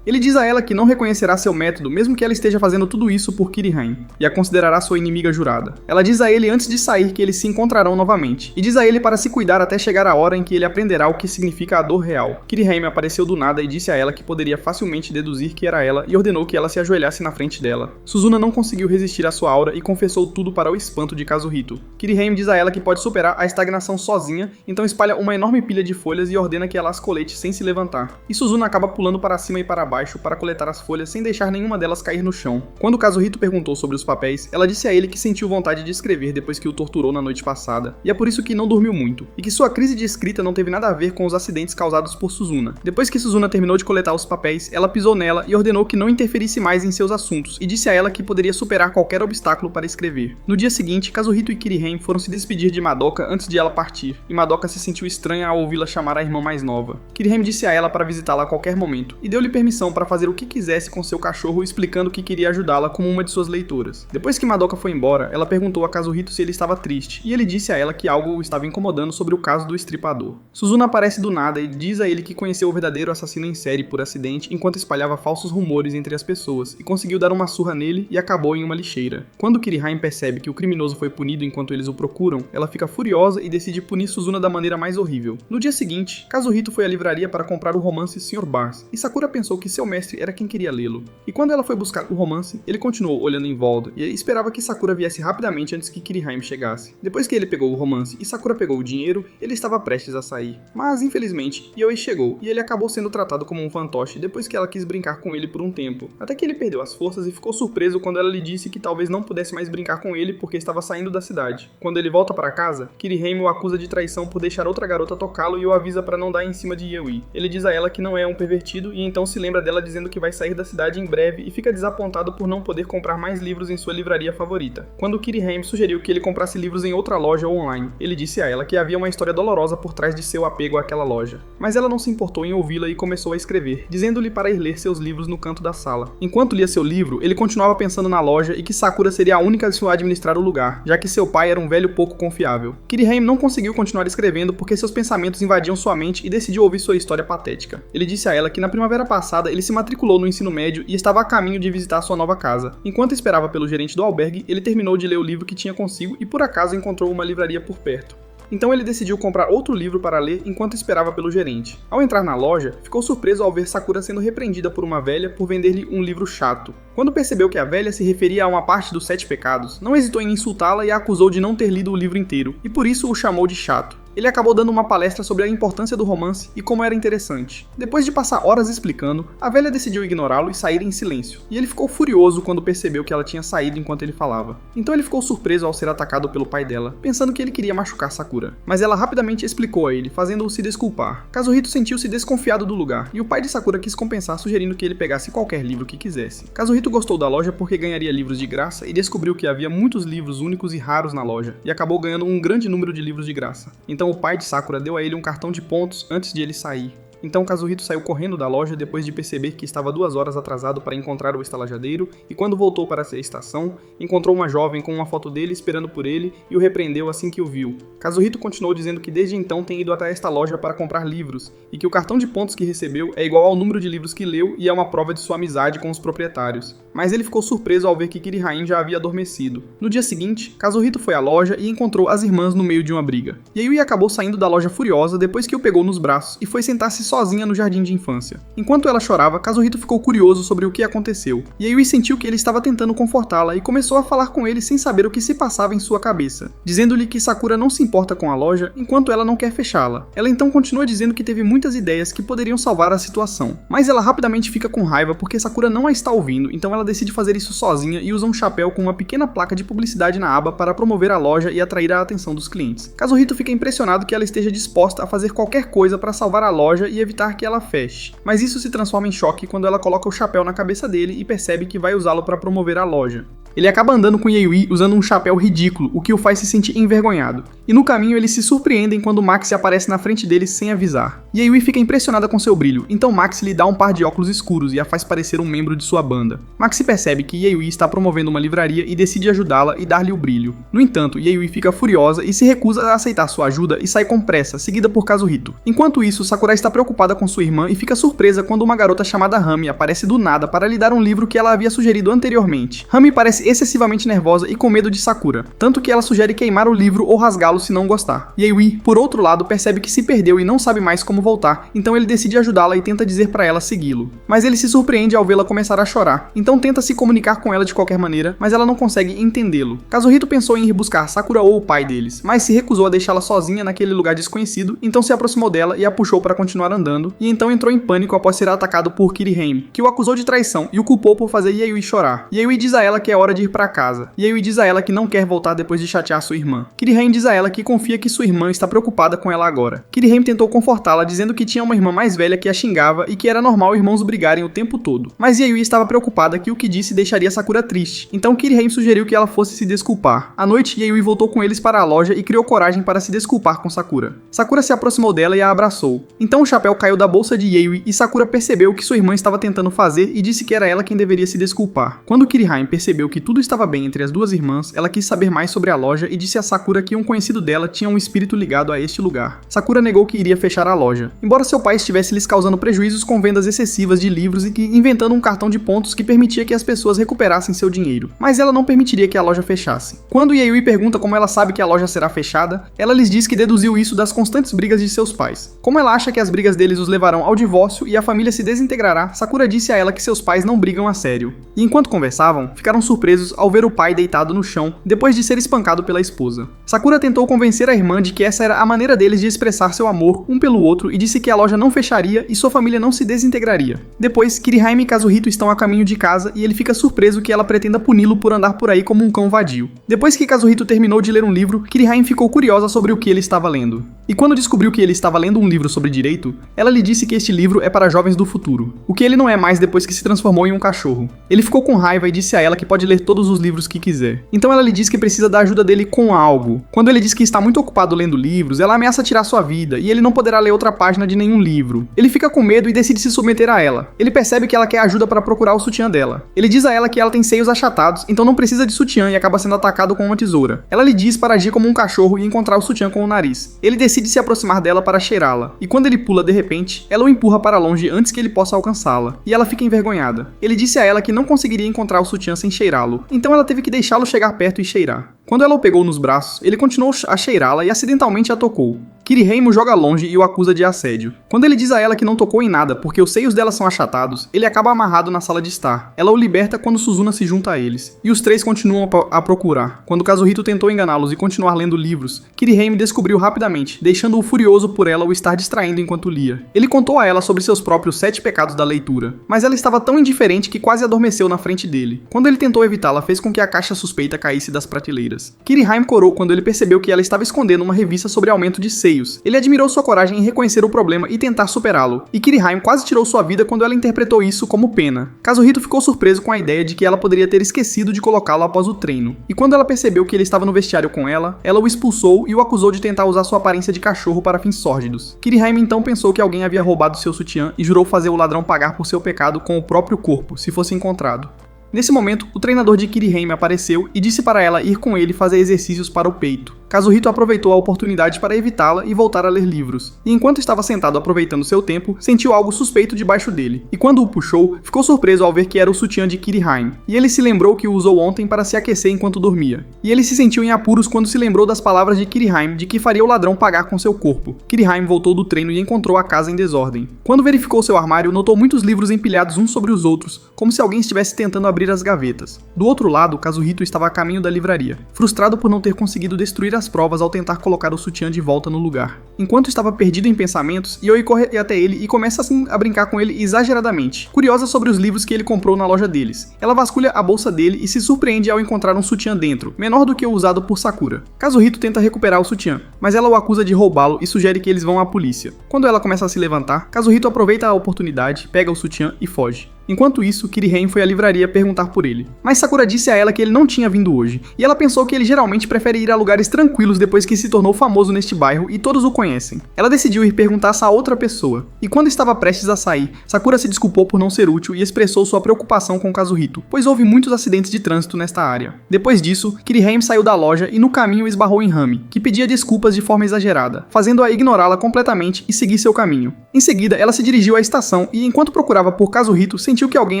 [SPEAKER 1] Ele diz a ela que não reconhecerá seu método mesmo que ela esteja fazendo tudo isso por Kirihime, e a considerará sua inimiga jurada. Ela diz a ele antes de sair que eles se encontrarão novamente, e diz a ele para se cuidar até chegar a hora em que ele aprenderá o que significa a dor real. Kirihime apareceu do nada e disse a ela que poderia facilmente deduzir que era ela e ordenou que ela se ajoelhasse na frente dela. Suzuna não conseguiu resistir à sua aura e confessou tudo para o espanto de Kazuhito. Kirihime diz a ela que pode superar a estagnação sozinha, então espalha uma enorme pilha de folhas e ordena que ela as colete sem se levantar. E Suzuna acaba pulando para cima e para baixo para coletar as folhas sem deixar nenhuma delas cair no chão. Quando Kazuhito perguntou sobre os papéis, ela disse a ele que sentiu vontade de escrever depois que o torturou na noite passada, e é por isso que não dormiu muito, e que sua crise de escrita não teve nada a ver com os acidentes causados por Suzuna. Depois que Suzuna terminou de coletar os papéis, ela pisou nela e ordenou que não interferisse mais em seus assuntos, e disse a ela que poderia superar qualquer obstáculo para escrever. No dia seguinte, Kazuhito e Kirihime foram se despedir de Madoka antes de ela partir, e Madoka se sentiu estranha ao ouvi-la chamar a irmã mais nova. Kirihime disse a ela para visitá-la a qualquer momento, e deu-lhe permissão para fazer o que quisesse com seu cachorro, explicando que queria ajudá-la como uma de suas leitoras. Depois que Madoka foi embora, ela perguntou a Kazuhito se ele estava triste, e ele disse a ela que algo o estava incomodando sobre o caso do estripador. Suzuna aparece do nada e diz a ele que conheceu o verdadeiro assassino em série por acidente enquanto espalhava falsos rumores entre as pessoas, e conseguiu dar uma surra nele e acabou em uma lixeira. Quando Kirihime percebe que o criminoso foi punido enquanto eles o procuram, ela fica furiosa e decide punir Suzuna da maneira mais horrível. No dia seguinte, Kazuhito foi à livraria para comprar o romance Sr. Bars, e Sakura pensou que seu mestre era quem queria lê-lo. E quando ela foi buscar o romance, ele continuou olhando em volta e esperava que Sakura viesse rapidamente antes que Kirihime chegasse. Depois que ele pegou o romance e Sakura pegou o dinheiro, ele estava prestes a sair. Mas, infelizmente, Yoi chegou e ele acabou sendo tratado como um fantoche depois que ela quis brincar com ele por um tempo. Até que ele perdeu as forças e ficou surpreso quando ela lhe disse que talvez não pudesse mais brincar com ele porque estava saindo da cidade. Quando ele volta para casa, Kirihime o acusa de traição por deixar outra garota tocá-lo e o avisa para não dar em cima de Yoi. Ele diz a ela que não é um pervertido e então se lembra dela dizendo que vai sair da cidade em breve e fica desapontado por não poder comprar mais livros em sua livraria favorita. Quando Kirihime sugeriu que ele comprasse livros em outra loja ou online, ele disse a ela que havia uma história dolorosa por trás de seu apego àquela loja. Mas ela não se importou em ouvi-la e começou a escrever, dizendo-lhe para ir ler seus livros no canto da sala. Enquanto lia seu livro, ele continuava pensando na loja e que Sakura seria a única a administrar o lugar, já que seu pai era um velho pouco confiável. Kirihime não conseguiu continuar escrevendo porque seus pensamentos invadiam sua mente e decidiu ouvir sua história patética. Ele disse a ela que na primavera passada ele se matriculou no ensino médio e estava a caminho de visitar sua nova casa. Enquanto esperava pelo gerente do albergue, ele terminou de ler o livro que tinha consigo e por acaso encontrou uma livraria por perto. Então ele decidiu comprar outro livro para ler enquanto esperava pelo gerente. Ao entrar na loja, ficou surpreso ao ver Sakura sendo repreendida por uma velha por vender-lhe um livro chato. Quando percebeu que a velha se referia a uma parte dos 7 pecados, não hesitou em insultá-la e a acusou de não ter lido o livro inteiro, e por isso o chamou de chato. Ele acabou dando uma palestra sobre a importância do romance e como era interessante. Depois de passar horas explicando, a velha decidiu ignorá-lo e sair em silêncio, e ele ficou furioso quando percebeu que ela tinha saído enquanto ele falava. Então ele ficou surpreso ao ser atacado pelo pai dela, pensando que ele queria machucar Sakura. Mas ela rapidamente explicou a ele, fazendo-o se desculpar. Kazuhito sentiu-se desconfiado do lugar, e o pai de Sakura quis compensar sugerindo que ele pegasse qualquer livro que quisesse. Kazuhito gostou da loja porque ganharia livros de graça e descobriu que havia muitos livros únicos e raros na loja, e acabou ganhando um grande número de livros de graça. Então o pai de Sakura deu a ele um cartão de pontos antes de ele sair. Então Kazuhito saiu correndo da loja depois de perceber que estava 2 horas atrasado para encontrar o estalajadeiro e quando voltou para a estação, encontrou uma jovem com uma foto dele esperando por ele e o repreendeu assim que o viu. Kazuhito continuou dizendo que desde então tem ido até esta loja para comprar livros e que o cartão de pontos que recebeu é igual ao número de livros que leu e é uma prova de sua amizade com os proprietários. Mas ele ficou surpreso ao ver que Kirihime já havia adormecido. No dia seguinte, Kazuhito foi à loja e encontrou as irmãs no meio de uma briga. Yui acabou saindo da loja furiosa depois que o pegou nos braços e foi sentar-se sozinha no jardim de infância. Enquanto ela chorava, Kazuhito ficou curioso sobre o que aconteceu. Yayoi sentiu que ele estava tentando confortá-la e começou a falar com ele sem saber o que se passava em sua cabeça, dizendo-lhe que Sakura não se importa com a loja enquanto ela não quer fechá-la. Ela então continua dizendo que teve muitas ideias que poderiam salvar a situação, mas ela rapidamente fica com raiva porque Sakura não a está ouvindo, então ela decide fazer isso sozinha e usa um chapéu com uma pequena placa de publicidade na aba para promover a loja e atrair a atenção dos clientes. Kazuhito fica impressionado que ela esteja disposta a fazer qualquer coisa para salvar a loja e evitar que ela feche, mas isso se transforma em choque quando ela coloca o chapéu na cabeça dele e percebe que vai usá-lo para promover a loja. Ele acaba andando com Yayoi usando um chapéu ridículo, o que o faz se sentir envergonhado. E no caminho eles se surpreendem quando Maxi aparece na frente deles sem avisar. Yayoi fica impressionada com seu brilho, então Maxi lhe dá um par de óculos escuros e a faz parecer um membro de sua banda. Maxi percebe que Yayoi está promovendo uma livraria e decide ajudá-la e dar-lhe o brilho. No entanto, Yayoi fica furiosa e se recusa a aceitar sua ajuda e sai com pressa, seguida por Kazuhito. Enquanto isso, Sakura está preocupada com sua irmã e fica surpresa quando uma garota chamada Rami aparece do nada para lhe dar um livro que ela havia sugerido anteriormente. Rami parece excessivamente nervosa e com medo de Sakura, tanto que ela sugere queimar o livro ou rasgá-lo se não gostar. Yayoi, por outro lado, percebe que se perdeu e não sabe mais como voltar, então ele decide ajudá-la e tenta dizer para ela segui-lo. Mas ele se surpreende ao vê-la começar a chorar, então tenta se comunicar com ela de qualquer maneira, mas ela não consegue entendê-lo. Kazuhito pensou em ir buscar Sakura ou o pai deles, mas se recusou a deixá-la sozinha naquele lugar desconhecido, então se aproximou dela e a puxou para continuar andando, e então entrou em pânico após ser atacado por Kirihime, que o acusou de traição e o culpou por fazer Yayoi chorar. Yayoi diz a ela que é hora de ir para casa. Yayoi diz a ela que não quer voltar depois de chatear sua irmã. Kirihime diz a ela que confia que sua irmã está preocupada com ela agora. Kirihime tentou confortá-la dizendo que tinha uma irmã mais velha que a xingava e que era normal irmãos brigarem o tempo todo. Mas Yayoi estava preocupada que o que disse deixaria Sakura triste, então Kirihime sugeriu que ela fosse se desculpar. À noite, Yayoi voltou com eles para a loja e criou coragem para se desculpar com Sakura. Sakura se aproximou dela e a abraçou. Então o chapéu caiu da bolsa de Yayoi e Sakura percebeu o que sua irmã estava tentando fazer e disse que era ela quem deveria se desculpar. Quando Kirihime percebeu que tudo estava bem entre as duas irmãs, ela quis saber mais sobre a loja e disse a Sakura que um conhecido dela tinha um espírito ligado a este lugar. Sakura negou que iria fechar a loja, embora seu pai estivesse lhes causando prejuízos com vendas excessivas de livros e que inventando um cartão de pontos que permitia que as pessoas recuperassem seu dinheiro. Mas ela não permitiria que a loja fechasse. Quando Yayoi pergunta como ela sabe que a loja será fechada, ela lhes diz que deduziu isso das constantes brigas de seus pais. Como ela acha que as brigas deles os levarão ao divórcio e a família se desintegrará, Sakura disse a ela que seus pais não brigam a sério. E enquanto conversavam, ficaram surpresos ao ver o pai deitado no chão depois de ser espancado pela esposa. Sakura tentou convencer a irmã de que essa era a maneira deles de expressar seu amor um pelo outro e disse que a loja não fecharia e sua família não se desintegraria. Depois, Kirihime e Kazuhito estão a caminho de casa e ele fica surpreso que ela pretenda puni-lo por andar por aí como um cão vadio. Depois que Kazuhito terminou de ler um livro, Kirihime ficou curiosa sobre o que ele estava lendo. E quando descobriu que ele estava lendo um livro sobre direito, ela lhe disse que este livro é para jovens do futuro, o que ele não é mais depois que se transformou em um cachorro. Ele ficou com raiva e disse a ela que pode ler todos os livros que quiser. Então ela lhe diz que precisa da ajuda dele com algo. Quando ele diz que está muito ocupado lendo livros, ela ameaça tirar sua vida e ele não poderá ler outra página de nenhum livro. Ele fica com medo e decide se submeter a ela. Ele percebe que ela quer ajuda para procurar o sutiã dela. Ele diz a ela que ela tem seios achatados, então não precisa de sutiã e acaba sendo atacado com uma tesoura. Ela lhe diz para agir como um cachorro e encontrar o sutiã com o nariz. Ele decide se aproximar dela para cheirá-la, e quando ele pula de repente, ela o empurra para longe antes que ele possa alcançá-la, e ela fica envergonhada. Ele disse a ela que não conseguiria encontrar o sutiã sem cheirá-lo, então ela teve que deixá-lo chegar perto e cheirar. Quando ela o pegou nos braços, ele continuou a cheirá-la e acidentalmente a tocou. Kirihime o joga longe e o acusa de assédio. Quando ele diz a ela que não tocou em nada porque os seios dela são achatados, ele acaba amarrado na sala de estar. Ela o liberta quando Suzuna se junta a eles, e os três continuam a procurar. Quando Kazuhito tentou enganá-los e continuar lendo livros, Kirihime descobriu rapidamente, deixando-o furioso por ela o estar distraindo enquanto lia. Ele contou a ela sobre seus próprios 7 pecados da leitura, mas ela estava tão indiferente que quase adormeceu na frente dele. Quando ele tentou evitá-la, fez com que a caixa suspeita caísse das prateleiras. Kirihime corou quando ele percebeu que ela estava escondendo uma revista sobre aumento de seios. Ele admirou sua coragem em reconhecer o problema e tentar superá-lo, e Kirihime quase tirou sua vida quando ela interpretou isso como pena. Kazuhito ficou surpreso com a ideia de que ela poderia ter esquecido de colocá-lo após o treino, e quando ela percebeu que ele estava no vestiário com ela o expulsou e o acusou de tentar usar sua aparência de cachorro para fins sórdidos. Kirihime então pensou que alguém havia roubado seu sutiã e jurou fazer o ladrão pagar por seu pecado com o próprio corpo, se fosse encontrado. Nesse momento, o treinador de Kirihime apareceu e disse para ela ir com ele fazer exercícios para o peito. Kazuhito aproveitou a oportunidade para evitá-la e voltar a ler livros. E enquanto estava sentado aproveitando seu tempo, sentiu algo suspeito debaixo dele. E quando o puxou, ficou surpreso ao ver que era o sutiã de Kirihime. E ele se lembrou que o usou ontem para se aquecer enquanto dormia. E ele se sentiu em apuros quando se lembrou das palavras de Kirihime de que faria o ladrão pagar com seu corpo. Kirihime voltou do treino e encontrou a casa em desordem. Quando verificou seu armário, notou muitos livros empilhados uns sobre os outros, como se alguém estivesse tentando abrir as gavetas. Do outro lado, Kazuhito estava a caminho da livraria, frustrado por não ter conseguido destruir as provas ao tentar colocar o sutiã de volta no lugar. Enquanto estava perdido em pensamentos, Yoi corre até ele e começa assim a brincar com ele exageradamente, curiosa sobre os livros que ele comprou na loja deles. Ela vasculha a bolsa dele e se surpreende ao encontrar um sutiã dentro, menor do que o usado por Sakura. Kazuhito tenta recuperar o sutiã, mas ela o acusa de roubá-lo e sugere que eles vão à polícia. Quando ela começa a se levantar, Kazuhito aproveita a oportunidade, pega o sutiã e foge. Enquanto isso, Kirihime foi à livraria perguntar por ele. Mas Sakura disse a ela que ele não tinha vindo hoje, e ela pensou que ele geralmente prefere ir a lugares tranquilos depois que se tornou famoso neste bairro e todos o conhecem. Ela decidiu ir perguntar a outra pessoa, e quando estava prestes a sair, Sakura se desculpou por não ser útil e expressou sua preocupação com Kazuhito, pois houve muitos acidentes de trânsito nesta área. Depois disso, Kirihime saiu da loja e no caminho esbarrou em Rami, que pedia desculpas de forma exagerada, fazendo-a ignorá-la completamente e seguir seu caminho. Em seguida, ela se dirigiu à estação e enquanto procurava por Kazuhito, sentiu que alguém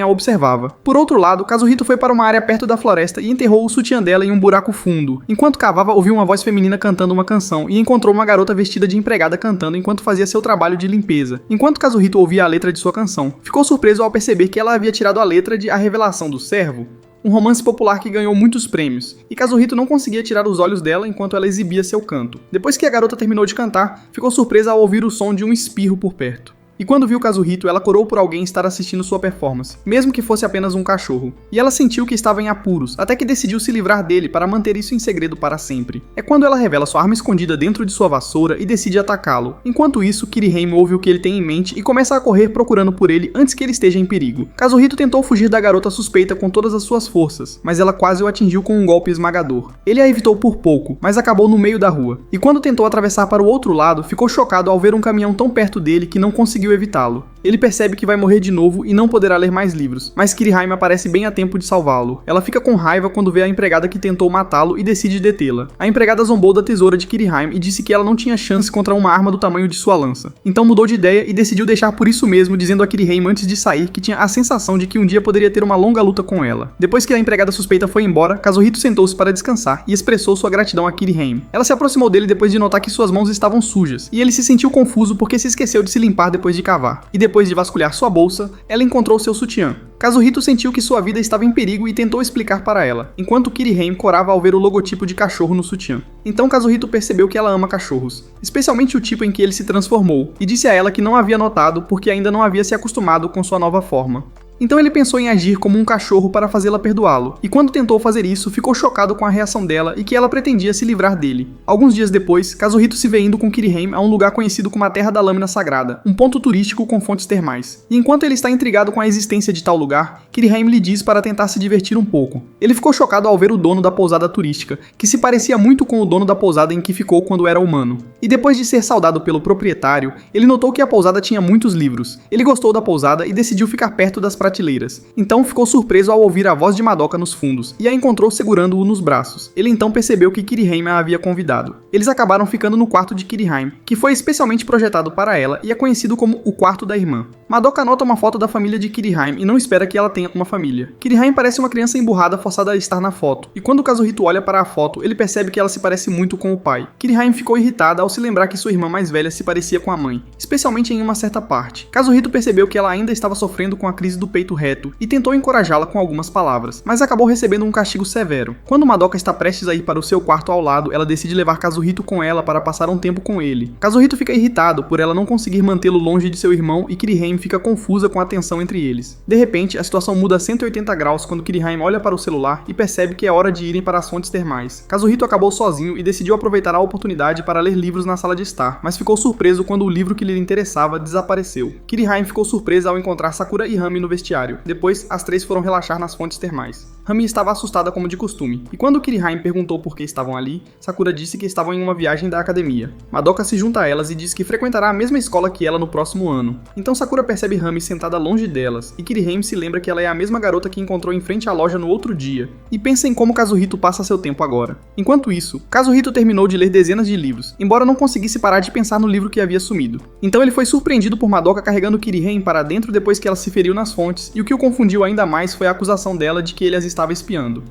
[SPEAKER 1] a observava. Por outro lado, Kazuhito foi para uma área perto da floresta e enterrou o sutiã dela em um buraco fundo. Enquanto cavava, ouviu uma voz feminina cantando uma canção e encontrou uma garota vestida de empregada cantando enquanto fazia seu trabalho de limpeza. Enquanto Kazuhito ouvia a letra de sua canção, ficou surpreso ao perceber que ela havia tirado a letra de A Revelação do Servo, um romance popular que ganhou muitos prêmios, e Kazuhito não conseguia tirar os olhos dela enquanto ela exibia seu canto. Depois que a garota terminou de cantar, ficou surpresa ao ouvir o som de um espirro por perto. E quando viu Kazuhito, ela corou por alguém estar assistindo sua performance, mesmo que fosse apenas um cachorro. E ela sentiu que estava em apuros, até que decidiu se livrar dele para manter isso em segredo para sempre. É quando ela revela sua arma escondida dentro de sua vassoura e decide atacá-lo. Enquanto isso, Kirihime ouve o que ele tem em mente e começa a correr procurando por ele antes que ele esteja em perigo. Kazuhito tentou fugir da garota suspeita com todas as suas forças, mas ela quase o atingiu com um golpe esmagador. Ele a evitou por pouco, mas acabou no meio da rua. E quando tentou atravessar para o outro lado, ficou chocado ao ver um caminhão tão perto dele que não conseguiu evitá-lo. Ele percebe que vai morrer de novo e não poderá ler mais livros, mas Kirihime aparece bem a tempo de salvá-lo. Ela fica com raiva quando vê a empregada que tentou matá-lo e decide detê-la. A empregada zombou da tesoura de Kirihime e disse que ela não tinha chance contra uma arma do tamanho de sua lança. Então mudou de ideia e decidiu deixar por isso mesmo, dizendo a Kirihime antes de sair que tinha a sensação de que um dia poderia ter uma longa luta com ela. Depois que a empregada suspeita foi embora, Kazuhito sentou-se para descansar e expressou sua gratidão a Kirihime. Ela se aproximou dele depois de notar que suas mãos estavam sujas, e ele se sentiu confuso porque se esqueceu de se limpar depois de cavar. E depois de vasculhar sua bolsa, ela encontrou seu sutiã. Kazuhito sentiu que sua vida estava em perigo e tentou explicar para ela, enquanto Kirihime corava ao ver o logotipo de cachorro no sutiã. Então Kazuhito percebeu que ela ama cachorros, especialmente o tipo em que ele se transformou, e disse a ela que não havia notado porque ainda não havia se acostumado com sua nova forma. Então ele pensou em agir como um cachorro para fazê-la perdoá-lo, e quando tentou fazer isso, ficou chocado com a reação dela e que ela pretendia se livrar dele. Alguns dias depois, Kazuhito se vê indo com Kirihime a um lugar conhecido como a Terra da Lâmina Sagrada, um ponto turístico com fontes termais. E enquanto ele está intrigado com a existência de tal lugar, Kirihime lhe diz para tentar se divertir um pouco. Ele ficou chocado ao ver o dono da pousada turística, que se parecia muito com o dono da pousada em que ficou quando era humano. E depois de ser saudado pelo proprietário, ele notou que a pousada tinha muitos livros. Ele gostou da pousada e decidiu ficar perto das prateleiras. Então ficou surpreso ao ouvir a voz de Madoka nos fundos, e a encontrou segurando-o nos braços. Ele então percebeu que Kirihime a havia convidado. Eles acabaram ficando no quarto de Kirihime, que foi especialmente projetado para ela e é conhecido como o quarto da irmã. Madoka nota uma foto da família de Kirihime e não espera que ela tenha uma família. Kirihime parece uma criança emburrada forçada a estar na foto, e quando Kazuhito olha para a foto, ele percebe que ela se parece muito com o pai. Kirihime ficou irritada ao se lembrar que sua irmã mais velha se parecia com a mãe, especialmente em uma certa parte. Kazuhito percebeu que ela ainda estava sofrendo com a crise do peito reto e tentou encorajá-la com algumas palavras, mas acabou recebendo um castigo severo. Quando Madoka está prestes a ir para o seu quarto ao lado, ela decide levar Kazuhito com ela para passar um tempo com ele. Kazuhito fica irritado por ela não conseguir mantê-lo longe de seu irmão e Kirihime fica confusa com a tensão entre eles. De repente, a situação muda a 180 graus quando Kirihime olha para o celular e percebe que é hora de irem para as fontes termais. Kazuhito acabou sozinho e decidiu aproveitar a oportunidade para ler livros na sala de estar, mas ficou surpreso quando o livro que lhe interessava desapareceu. Kirihime ficou surpresa ao encontrar Sakura e Rami no vestiário. Depois, as três foram relaxar nas fontes termais. Rami estava assustada como de costume, e quando Kirihime perguntou por que estavam ali, Sakura disse que estavam em uma viagem da academia. Madoka se junta a elas e diz que frequentará a mesma escola que ela no próximo ano. Então Sakura percebe Rami sentada longe delas, e Kirihime se lembra que ela é a mesma garota que encontrou em frente à loja no outro dia, e pensa em como Kazuhito passa seu tempo agora. Enquanto isso, Kazuhito terminou de ler dezenas de livros, embora não conseguisse parar de pensar no livro que havia sumido. Então ele foi surpreendido por Madoka carregando Kirihime para dentro depois que ela se feriu nas fontes, e o que o confundiu ainda mais foi a acusação dela de que ele as estava espiando.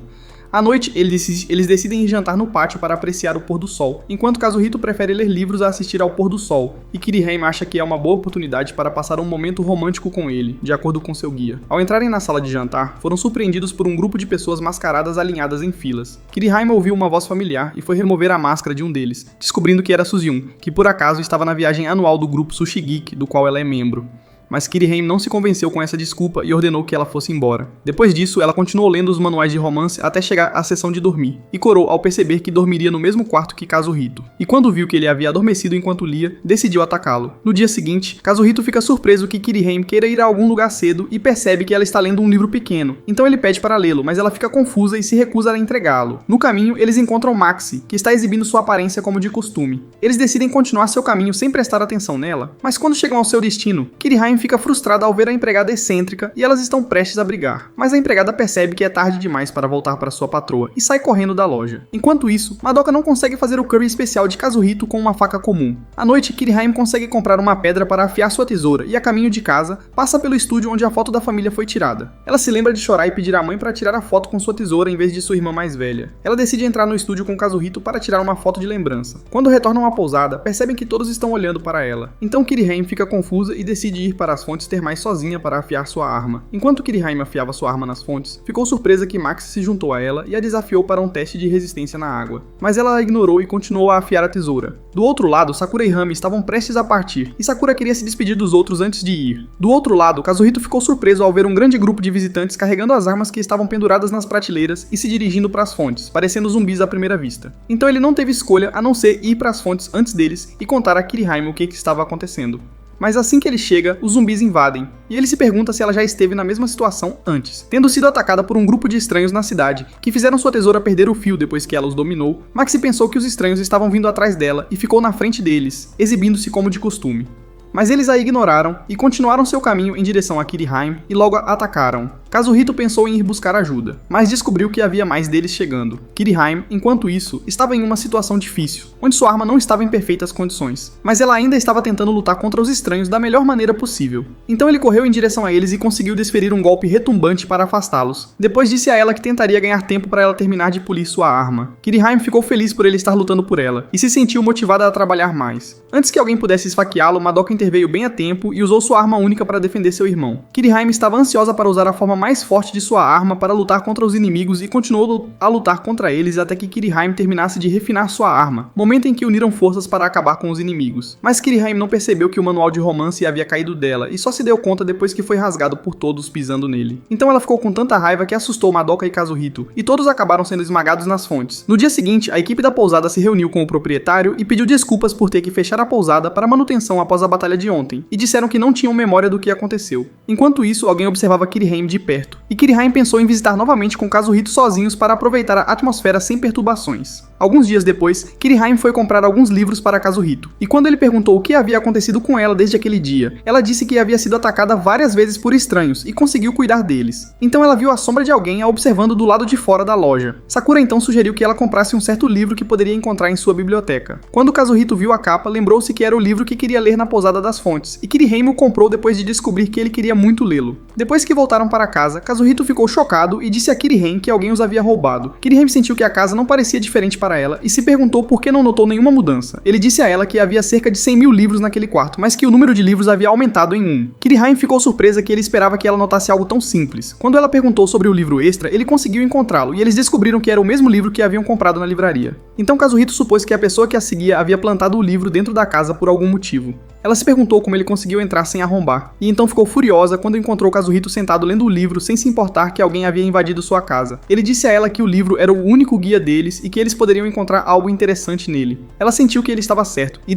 [SPEAKER 1] À noite, eles decidem ir jantar no pátio para apreciar o pôr do sol, enquanto Kazuhito prefere ler livros a assistir ao pôr do sol, e Kirihime acha que é uma boa oportunidade para passar um momento romântico com ele, de acordo com seu guia. Ao entrarem na sala de jantar, foram surpreendidos por um grupo de pessoas mascaradas alinhadas em filas. Kirihime ouviu uma voz familiar e foi remover a máscara de um deles, descobrindo que era Suzyun, que por acaso estava na viagem anual do grupo Sushi Geek, do qual ela é membro. Mas Kirihime não se convenceu com essa desculpa e ordenou que ela fosse embora. Depois disso, ela continuou lendo os manuais de romance até chegar à sessão de dormir, e corou ao perceber que dormiria no mesmo quarto que Kazuhito. E quando viu que ele havia adormecido enquanto lia, decidiu atacá-lo. No dia seguinte, Kazuhito fica surpreso que Kirihime queira ir a algum lugar cedo e percebe que ela está lendo um livro pequeno. Então ele pede para lê-lo, mas ela fica confusa e se recusa a entregá-lo. No caminho, eles encontram Maxi, que está exibindo sua aparência como de costume. Eles decidem continuar seu caminho sem prestar atenção nela, mas quando chegam ao seu destino, Kirihime fica frustrada ao ver a empregada excêntrica e elas estão prestes a brigar. Mas a empregada percebe que é tarde demais para voltar para sua patroa e sai correndo da loja. Enquanto isso, Madoka não consegue fazer o curry especial de Kazuhito com uma faca comum. À noite, Kirihime consegue comprar uma pedra para afiar sua tesoura e, a caminho de casa, passa pelo estúdio onde a foto da família foi tirada. Ela se lembra de chorar e pedir à mãe para tirar a foto com sua tesoura em vez de sua irmã mais velha. Ela decide entrar no estúdio com Kazuhito para tirar uma foto de lembrança. Quando retornam à pousada, percebem que todos estão olhando para ela. Então Kirihime fica confusa e decide ir para as fontes ter mais sozinha para afiar sua arma. Enquanto Kirihime afiava sua arma nas fontes, ficou surpresa que Max se juntou a ela e a desafiou para um teste de resistência na água. Mas ela a ignorou e continuou a afiar a tesoura. Do outro lado, Sakura e Rami estavam prestes a partir, e Sakura queria se despedir dos outros antes de ir. Do outro lado, Kazuhito ficou surpreso ao ver um grande grupo de visitantes carregando as armas que estavam penduradas nas prateleiras e se dirigindo para as fontes, parecendo zumbis à primeira vista. Então ele não teve escolha a não ser ir para as fontes antes deles e contar a Kirihime o que estava acontecendo. Mas assim que ele chega, os zumbis invadem, e ele se pergunta se ela já esteve na mesma situação antes. Tendo sido atacada por um grupo de estranhos na cidade, que fizeram sua tesoura perder o fio depois que ela os dominou, Maxi pensou que os estranhos estavam vindo atrás dela e ficou na frente deles, exibindo-se como de costume. Mas eles a ignoraram e continuaram seu caminho em direção a Kirihime e logo a atacaram. Kazuhito pensou em ir buscar ajuda, mas descobriu que havia mais deles chegando. Kirihime, enquanto isso, estava em uma situação difícil, onde sua arma não estava em perfeitas condições, mas ela ainda estava tentando lutar contra os estranhos da melhor maneira possível. Então ele correu em direção a eles e conseguiu desferir um golpe retumbante para afastá-los. Depois disse a ela que tentaria ganhar tempo para ela terminar de polir sua arma. Kirihime ficou feliz por ele estar lutando por ela, e se sentiu motivada a trabalhar mais. Antes que alguém pudesse esfaqueá-lo, Madoka interveio bem a tempo e usou sua arma única para defender seu irmão. Kirihime estava ansiosa para usar a forma mais forte de sua arma para lutar contra os inimigos e continuou a lutar contra eles até que Kirihime terminasse de refinar sua arma, momento em que uniram forças para acabar com os inimigos. Mas Kirihime não percebeu que o manual de romance havia caído dela e só se deu conta depois que foi rasgado por todos pisando nele. Então ela ficou com tanta raiva que assustou Madoka e Kazuhito, e todos acabaram sendo esmagados nas fontes. No dia seguinte, a equipe da pousada se reuniu com o proprietário e pediu desculpas por ter que fechar a pousada para manutenção após a batalha de ontem, e disseram que não tinham memória do que aconteceu. Enquanto isso, alguém observava Kirihime de perto, e Kirihime pensou em visitar novamente com Kazuhito sozinhos para aproveitar a atmosfera sem perturbações. Alguns dias depois, Kirihime foi comprar alguns livros para Kazuhito, e quando ele perguntou o que havia acontecido com ela desde aquele dia, ela disse que havia sido atacada várias vezes por estranhos e conseguiu cuidar deles. Então ela viu a sombra de alguém a observando do lado de fora da loja. Sakura então sugeriu que ela comprasse um certo livro que poderia encontrar em sua biblioteca. Quando Kazuhito viu a capa, lembrou-se que era o livro que queria ler na Pousada das Fontes, e Kirihime o comprou depois de descobrir que ele queria muito lê-lo. Depois que voltaram para casa, Kazuhito ficou chocado e disse a Kirihime que alguém os havia roubado. Kirihime sentiu que a casa não parecia diferente para ela e se perguntou por que não notou nenhuma mudança. Ele disse a ela que havia cerca de 100 mil livros naquele quarto, mas que o número de livros havia aumentado em 1. Kirihime ficou surpresa que ele esperava que ela notasse algo tão simples. Quando ela perguntou sobre o livro extra, ele conseguiu encontrá-lo e eles descobriram que era o mesmo livro que haviam comprado na livraria. Então Kazuhito supôs que a pessoa que a seguia havia plantado o livro dentro da casa por algum motivo. Ela se perguntou como ele conseguiu entrar sem arrombar, e então ficou furiosa quando encontrou Kazuhito sentado lendo o livro sem se importar que alguém havia invadido sua casa. Ele disse a ela que o livro era o único guia deles e que eles poderiam encontrar algo interessante nele. Ela sentiu que ele estava certo e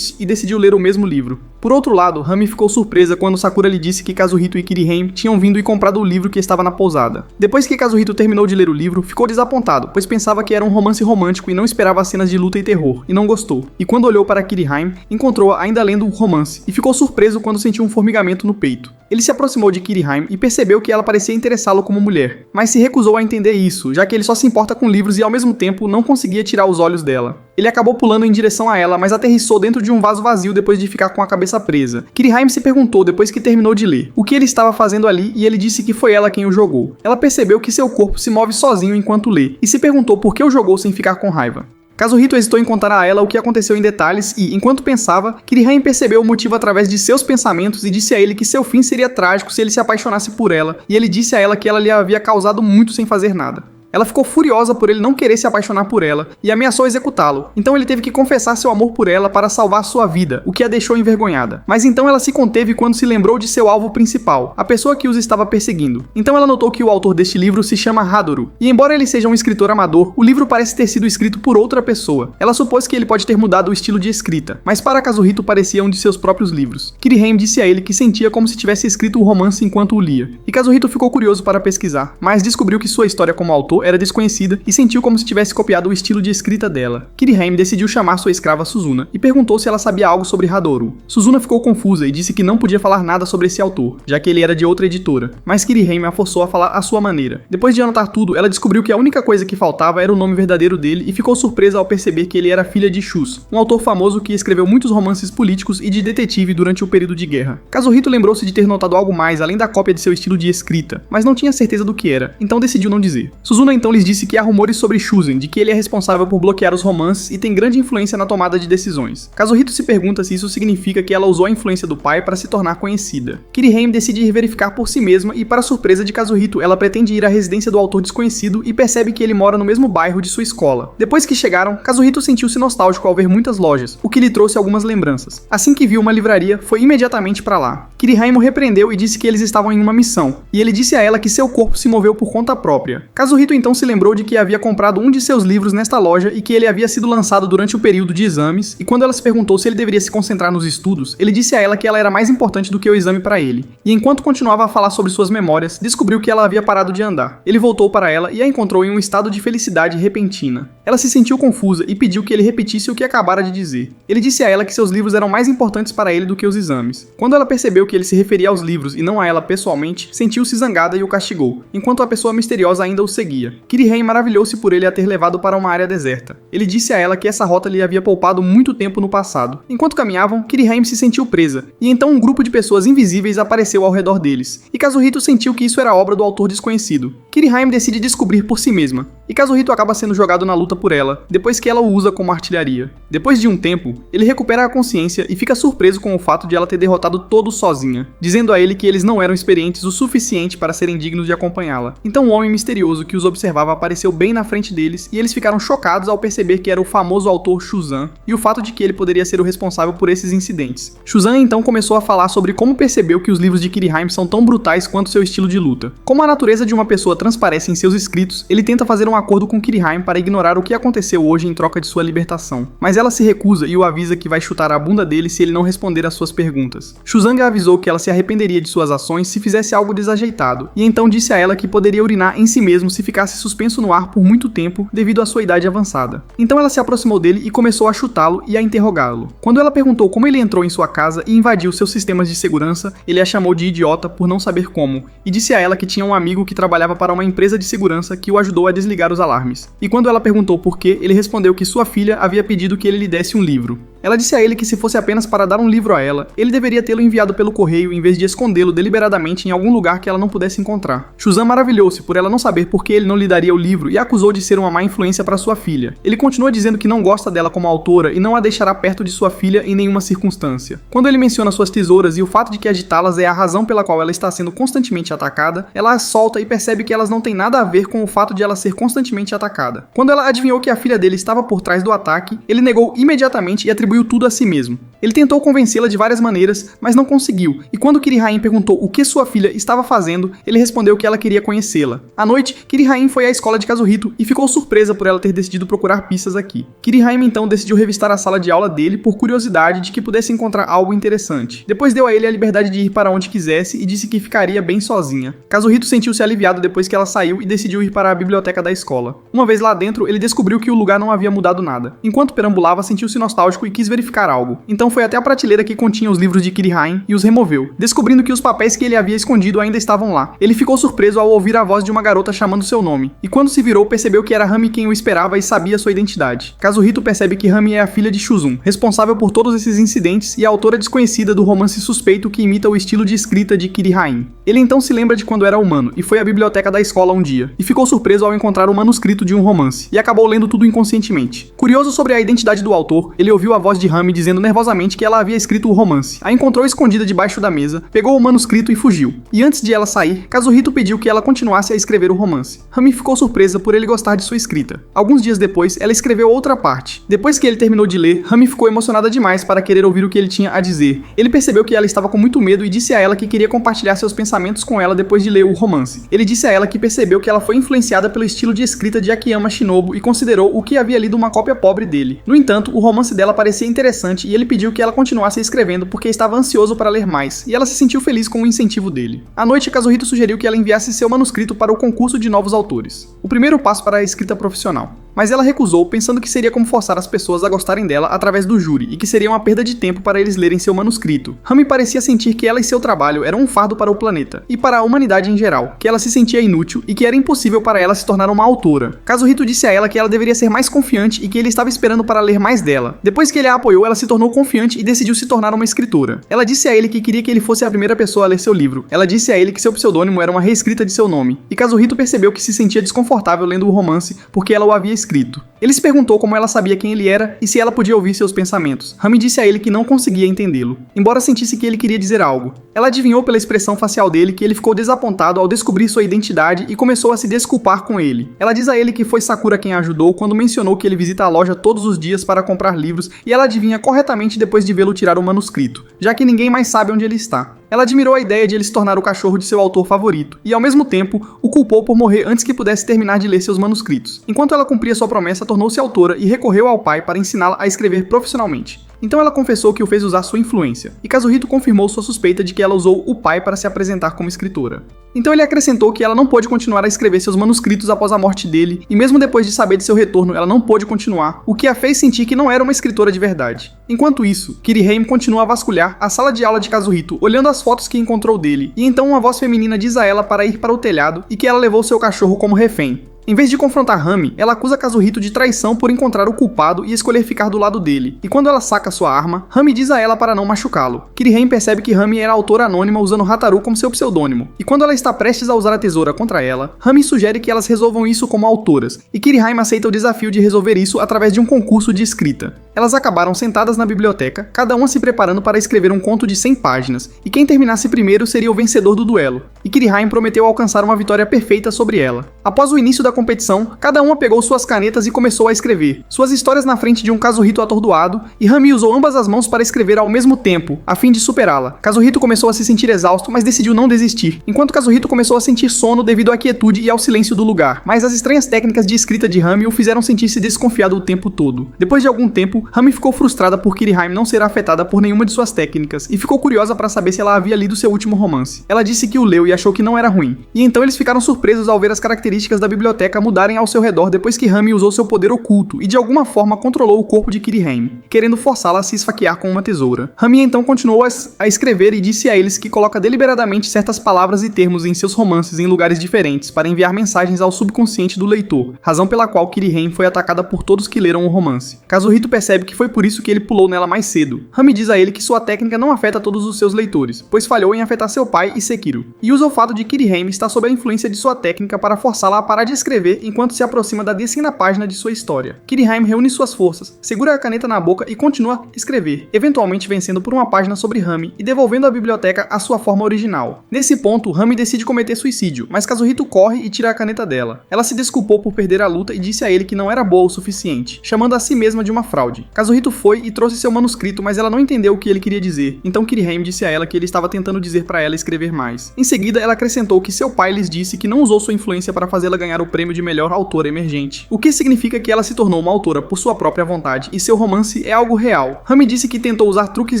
[SPEAKER 1] decidiu ler o mesmo livro. Por outro lado, Rami ficou surpresa quando Sakura lhe disse que Kazuhito e Kirihime tinham vindo e comprado o livro que estava na pousada. Depois que Kazuhito terminou de ler o livro, ficou desapontado, pois pensava que era um romance romântico e não esperava cenas de luta e terror, e não gostou. E quando olhou para Kirihime, encontrou-a ainda lendo o romance romance, e ficou surpreso quando sentiu um formigamento no peito. Ele se aproximou de Kiriheim e percebeu que ela parecia interessá-lo como mulher, mas se recusou a entender isso, já que ele só se importa com livros e ao mesmo tempo não conseguia tirar os olhos dela. Ele acabou pulando em direção a ela, mas aterrissou dentro de um vaso vazio depois de ficar com a cabeça presa. Kiriheim se perguntou depois que terminou de ler o que ele estava fazendo ali e ele disse que foi ela quem o jogou. Ela percebeu que seu corpo se move sozinho enquanto lê e se perguntou por que o jogou sem ficar com raiva. Kazuhito hesitou em contar a ela o que aconteceu em detalhes e, enquanto pensava, Kiriheim percebeu o motivo através de seus pensamentos e disse a ele que seu fim seria trágico se ele se apaixonasse por ela, e ele disse a ela que ela lhe havia causado muito sem fazer nada. Ela ficou furiosa por ele não querer se apaixonar por ela e ameaçou executá-lo. Então ele teve que confessar seu amor por ela para salvar sua vida, o que a deixou envergonhada. Mas então ela se conteve quando se lembrou de seu alvo principal, a pessoa que os estava perseguindo. Então ela notou que o autor deste livro se chama Hadoru, e embora ele seja um escritor amador, o livro parece ter sido escrito por outra pessoa. Ela supôs que ele pode ter mudado o estilo de escrita, mas para Kazuhito parecia um de seus próprios livros. Kiriheim disse a ele que sentia como se tivesse escrito o romance enquanto o lia, e Kazuhito ficou curioso para pesquisar, mas descobriu que sua história como autor era desconhecida e sentiu como se tivesse copiado o estilo de escrita dela. Kiriheim decidiu chamar sua escrava Suzuna e perguntou se ela sabia algo sobre Hadoru. Suzuna ficou confusa e disse que não podia falar nada sobre esse autor, já que ele era de outra editora, mas Kiriheim a forçou a falar à sua maneira. Depois de anotar tudo, ela descobriu que a única coisa que faltava era o nome verdadeiro dele e ficou surpresa ao perceber que ele era filha de Shus, um autor famoso que escreveu muitos romances políticos e de detetive durante o período de guerra. Kazuhito lembrou-se de ter notado algo mais além da cópia de seu estilo de escrita, mas não tinha certeza do que era, então decidiu não dizer. Suzuna então lhes disse que há rumores sobre Shuzen, de que ele é responsável por bloquear os romances e tem grande influência na tomada de decisões. Kazuhito se pergunta se isso significa que ela usou a influência do pai para se tornar conhecida. Kiriheim decide ir verificar por si mesma e, para surpresa de Kazuhito, ela pretende ir à residência do autor desconhecido e percebe que ele mora no mesmo bairro de sua escola. Depois que chegaram, Kazuhito sentiu-se nostálgico ao ver muitas lojas, o que lhe trouxe algumas lembranças. Assim que viu uma livraria, foi imediatamente para lá. Kiriheim o repreendeu e disse que eles estavam em uma missão, e ele disse a ela que seu corpo se moveu por conta própria. Kazuhito então se lembrou de que havia comprado um de seus livros nesta loja e que ele havia sido lançado durante o período de exames, e quando ela se perguntou se ele deveria se concentrar nos estudos, ele disse a ela que ela era mais importante do que o exame para ele. E enquanto continuava a falar sobre suas memórias, descobriu que ela havia parado de andar. Ele voltou para ela e a encontrou em um estado de felicidade repentina. Ela se sentiu confusa e pediu que ele repetisse o que acabara de dizer. Ele disse a ela que seus livros eram mais importantes para ele do que os exames. Quando ela percebeu que ele se referia aos livros e não a ela pessoalmente, sentiu-se zangada e o castigou, enquanto a pessoa misteriosa ainda o seguia. Kiriheim maravilhou-se por ele a ter levado para uma área deserta. Ele disse a ela que essa rota lhe havia poupado muito tempo no passado. Enquanto caminhavam, Kiriheim se sentiu presa, e então um grupo de pessoas invisíveis apareceu ao redor deles, e Kazuhito sentiu que isso era obra do autor desconhecido. Kiriheim decide descobrir por si mesma, e Kazuhito acaba sendo jogado na luta por ela, depois que ela o usa como artilharia. Depois de um tempo, ele recupera a consciência e fica surpreso com o fato de ela ter derrotado todos sozinha, dizendo a ele que eles não eram experientes o suficiente para serem dignos de acompanhá-la. Então um homem misterioso que os observava apareceu bem na frente deles, e eles ficaram chocados ao perceber que era o famoso autor Shuzan, e o fato de que ele poderia ser o responsável por esses incidentes. Shuzan então começou a falar sobre como percebeu que os livros de Kiriheim são tão brutais quanto seu estilo de luta. Como a natureza de uma pessoa transparece em seus escritos, ele tenta fazer um acordo com Kiriheim para ignorar o que aconteceu hoje em troca de sua libertação, mas ela se recusa e o avisa que vai chutar a bunda dele se ele não responder às suas perguntas. Shuzan avisou que ela se arrependeria de suas ações se fizesse algo desajeitado, e então disse a ela que poderia urinar em si mesmo se ficasse suspenso no ar por muito tempo devido à sua idade avançada. Então ela se aproximou dele e começou a chutá-lo e a interrogá-lo. Quando ela perguntou como ele entrou em sua casa e invadiu seus sistemas de segurança, ele a chamou de idiota por não saber como, e disse a ela que tinha um amigo que trabalhava para uma empresa de segurança que o ajudou a desligar os alarmes. E quando ela perguntou por quê, ele respondeu que sua filha havia pedido que ele lhe desse um livro. Ela disse a ele que se fosse apenas para dar um livro a ela, ele deveria tê-lo enviado pelo correio em vez de escondê-lo deliberadamente em algum lugar que ela não pudesse encontrar. Shuzan maravilhou-se por ela não saber por que ele não lhe daria o livro e acusou de ser uma má influência para sua filha. Ele continua dizendo que não gosta dela como autora e não a deixará perto de sua filha em nenhuma circunstância. Quando ele menciona suas tesouras e o fato de que agitá-las é a razão pela qual ela está sendo constantemente atacada, ela as solta e percebe que elas não têm nada a ver com o fato de ela ser constantemente atacada. Quando ela adivinhou que a filha dele estava por trás do ataque, ele negou imediatamente e atribuiu tudo a si mesmo. Ele tentou convencê-la de várias maneiras, mas não conseguiu, e quando Kiriheim perguntou o que sua filha estava fazendo, ele respondeu que ela queria conhecê-la. À noite, Kiriheim foi à escola de Kazuhito e ficou surpresa por ela ter decidido procurar pistas aqui. Kiriheim então decidiu revistar a sala de aula dele por curiosidade de que pudesse encontrar algo interessante. Depois deu a ele a liberdade de ir para onde quisesse e disse que ficaria bem sozinha. Kazuhito sentiu-se aliviado depois que ela saiu e decidiu ir para a biblioteca da escola. Uma vez lá dentro, ele descobriu que o lugar não havia mudado nada. Enquanto perambulava, sentiu-se nostálgico e quis verificar algo. Então foi até a prateleira que continha os livros de Kiri-Haim e os removeu, descobrindo que os papéis que ele havia escondido ainda estavam lá. Ele ficou surpreso ao ouvir a voz de uma garota chamando seu nome, e quando se virou percebeu que era Rami quem o esperava e sabia sua identidade. Kazuhito percebe que Rami é a filha de Shuzun, responsável por todos esses incidentes e a autora desconhecida do romance suspeito que imita o estilo de escrita de Kiri-Haim. Ele então se lembra de quando era humano e foi à biblioteca da escola um dia, e ficou surpreso ao encontrar o manuscrito de um romance, e acabou lendo tudo inconscientemente. Curioso sobre a identidade do autor, ele ouviu a voz de Rami dizendo nervosamente que ela havia escrito o romance. A encontrou escondida debaixo da mesa, pegou o manuscrito e fugiu. E antes de ela sair, Kazuhito pediu que ela continuasse a escrever o romance. Rami ficou surpresa por ele gostar de sua escrita. Alguns dias depois, ela escreveu outra parte. Depois que ele terminou de ler, Rami ficou emocionada demais para querer ouvir o que ele tinha a dizer. Ele percebeu que ela estava com muito medo e disse a ela que queria compartilhar seus pensamentos com ela depois de ler o romance. Ele disse a ela que percebeu que ela foi influenciada pelo estilo de escrita de Akiyama Shinobu e considerou o que havia lido uma cópia pobre dele. No entanto, o romance dela parecia interessante e ele pediu que ela continuasse escrevendo porque estava ansioso para ler mais, e ela se sentiu feliz com o incentivo dele. À noite, Kazuhito sugeriu que ela enviasse seu manuscrito para o concurso de novos autores, o primeiro passo para a escrita profissional. Mas ela recusou, pensando que seria como forçar as pessoas a gostarem dela através do júri e que seria uma perda de tempo para eles lerem seu manuscrito. Rami parecia sentir que ela e seu trabalho eram um fardo para o planeta e para a humanidade em geral, que ela se sentia inútil e que era impossível para ela se tornar uma autora. Kazuhito disse a ela que ela deveria ser mais confiante e que ele estava esperando para ler mais dela. Depois que ele a apoiou, ela se tornou confiante e decidiu se tornar uma escritora. Ela disse a ele que queria que ele fosse a primeira pessoa a ler seu livro. Ela disse a ele que seu pseudônimo era uma reescrita de seu nome, e Kazuhito percebeu que se sentia desconfortável lendo o romance porque ela o havia escrito. Ele se perguntou como ela sabia quem ele era e se ela podia ouvir seus pensamentos. Rami disse a ele que não conseguia entendê-lo, embora sentisse que ele queria dizer algo. Ela adivinhou pela expressão facial dele que ele ficou desapontado ao descobrir sua identidade e começou a se desculpar com ele. Ela diz a ele que foi Sakura quem a ajudou quando mencionou que ele visita a loja todos os dias para comprar livros, e ela adivinha corretamente depois de vê-lo tirar o manuscrito, já que ninguém mais sabe onde ele está. Ela admirou a ideia de ele se tornar o cachorro de seu autor favorito, e ao mesmo tempo o culpou por morrer antes que pudesse terminar de ler seus manuscritos. Enquanto ela cumpria sua promessa, tornou-se autora e recorreu ao pai para ensiná-la a escrever profissionalmente. Então ela confessou que o fez usar sua influência, e Kazuhito confirmou sua suspeita de que ela usou o pai para se apresentar como escritora. Então ele acrescentou que ela não pôde continuar a escrever seus manuscritos após a morte dele, e mesmo depois de saber de seu retorno, ela não pôde continuar, o que a fez sentir que não era uma escritora de verdade. Enquanto isso, Kiri-Haim continua a vasculhar a sala de aula de Kazuhito, olhando as fotos que encontrou dele, e então uma voz feminina diz a ela para ir para o telhado e que ela levou seu cachorro como refém. Em vez de confrontar Rami, ela acusa Kazuhito de traição por encontrar o culpado e escolher ficar do lado dele. E quando ela saca sua arma, Rami diz a ela para não machucá-lo. Kiri-Haim percebe que Rami era a autora anônima usando Hataru como seu pseudônimo. E quando ela está prestes a usar a tesoura contra ela, Rami sugere que elas resolvam isso como autoras. E Kiri-Haim aceita o desafio de resolver isso através de um concurso de escrita. Elas acabaram sentadas na biblioteca, cada uma se preparando para escrever um conto de 100 páginas, e quem terminasse primeiro seria o vencedor do duelo. E Kiri-Haim prometeu alcançar uma vitória perfeita sobre ela. Após o início da competição, cada uma pegou suas canetas e começou a escrever suas histórias na frente de um Kazuhito atordoado, e Rami usou ambas as mãos para escrever ao mesmo tempo, a fim de superá-la. Kazuhito começou a se sentir exausto, mas decidiu não desistir, enquanto Kazuhito começou a sentir sono devido à quietude e ao silêncio do lugar, mas as estranhas técnicas de escrita de Rami o fizeram sentir-se desconfiado o tempo todo. Depois de algum tempo, Rami ficou frustrada por Kiri-Haim não ser afetada por nenhuma de suas técnicas, e ficou curiosa para saber se ela havia lido seu último romance. Ela disse que o leu e achou que não era ruim, e então eles ficaram surpresos ao ver as características da biblioteca mudarem ao seu redor depois que Rami usou seu poder oculto e de alguma forma controlou o corpo de Kiri-Haim, querendo forçá-la a se esfaquear com uma tesoura. Rami então continuou a escrever e disse a eles que coloca deliberadamente certas palavras e termos em seus romances em lugares diferentes para enviar mensagens ao subconsciente do leitor, razão pela qual Kiri-Haim foi atacada por todos que leram o romance. Kazuhito percebe que foi por isso que ele pulou nela mais cedo. Rami diz a ele que sua técnica não afeta todos os seus leitores, pois falhou em afetar seu pai e Sekiro, e usa o fato de Kiri-Haim estar sob a influência de sua técnica para forçá-la a parar de escrever enquanto se aproxima da 10ª página de sua história. Kiri-Haim reúne suas forças, segura a caneta na boca e continua a escrever, eventualmente vencendo por uma página sobre Rami e devolvendo à biblioteca a sua forma original. Nesse ponto, Rami decide cometer suicídio, mas Kazuhito corre e tira a caneta dela. Ela se desculpou por perder a luta e disse a ele que não era boa o suficiente, chamando a si mesma de uma fraude. Kazuhito foi e trouxe seu manuscrito, mas ela não entendeu o que ele queria dizer, então Kiri-Haim disse a ela que ele estava tentando dizer para ela escrever mais. Em seguida, ela acrescentou que seu pai lhes disse que não usou sua influência para fazê-la ganhar o prêmio de melhor autora emergente, o que significa que ela se tornou uma autora por sua própria vontade e seu romance é algo real. Rami disse que tentou usar truques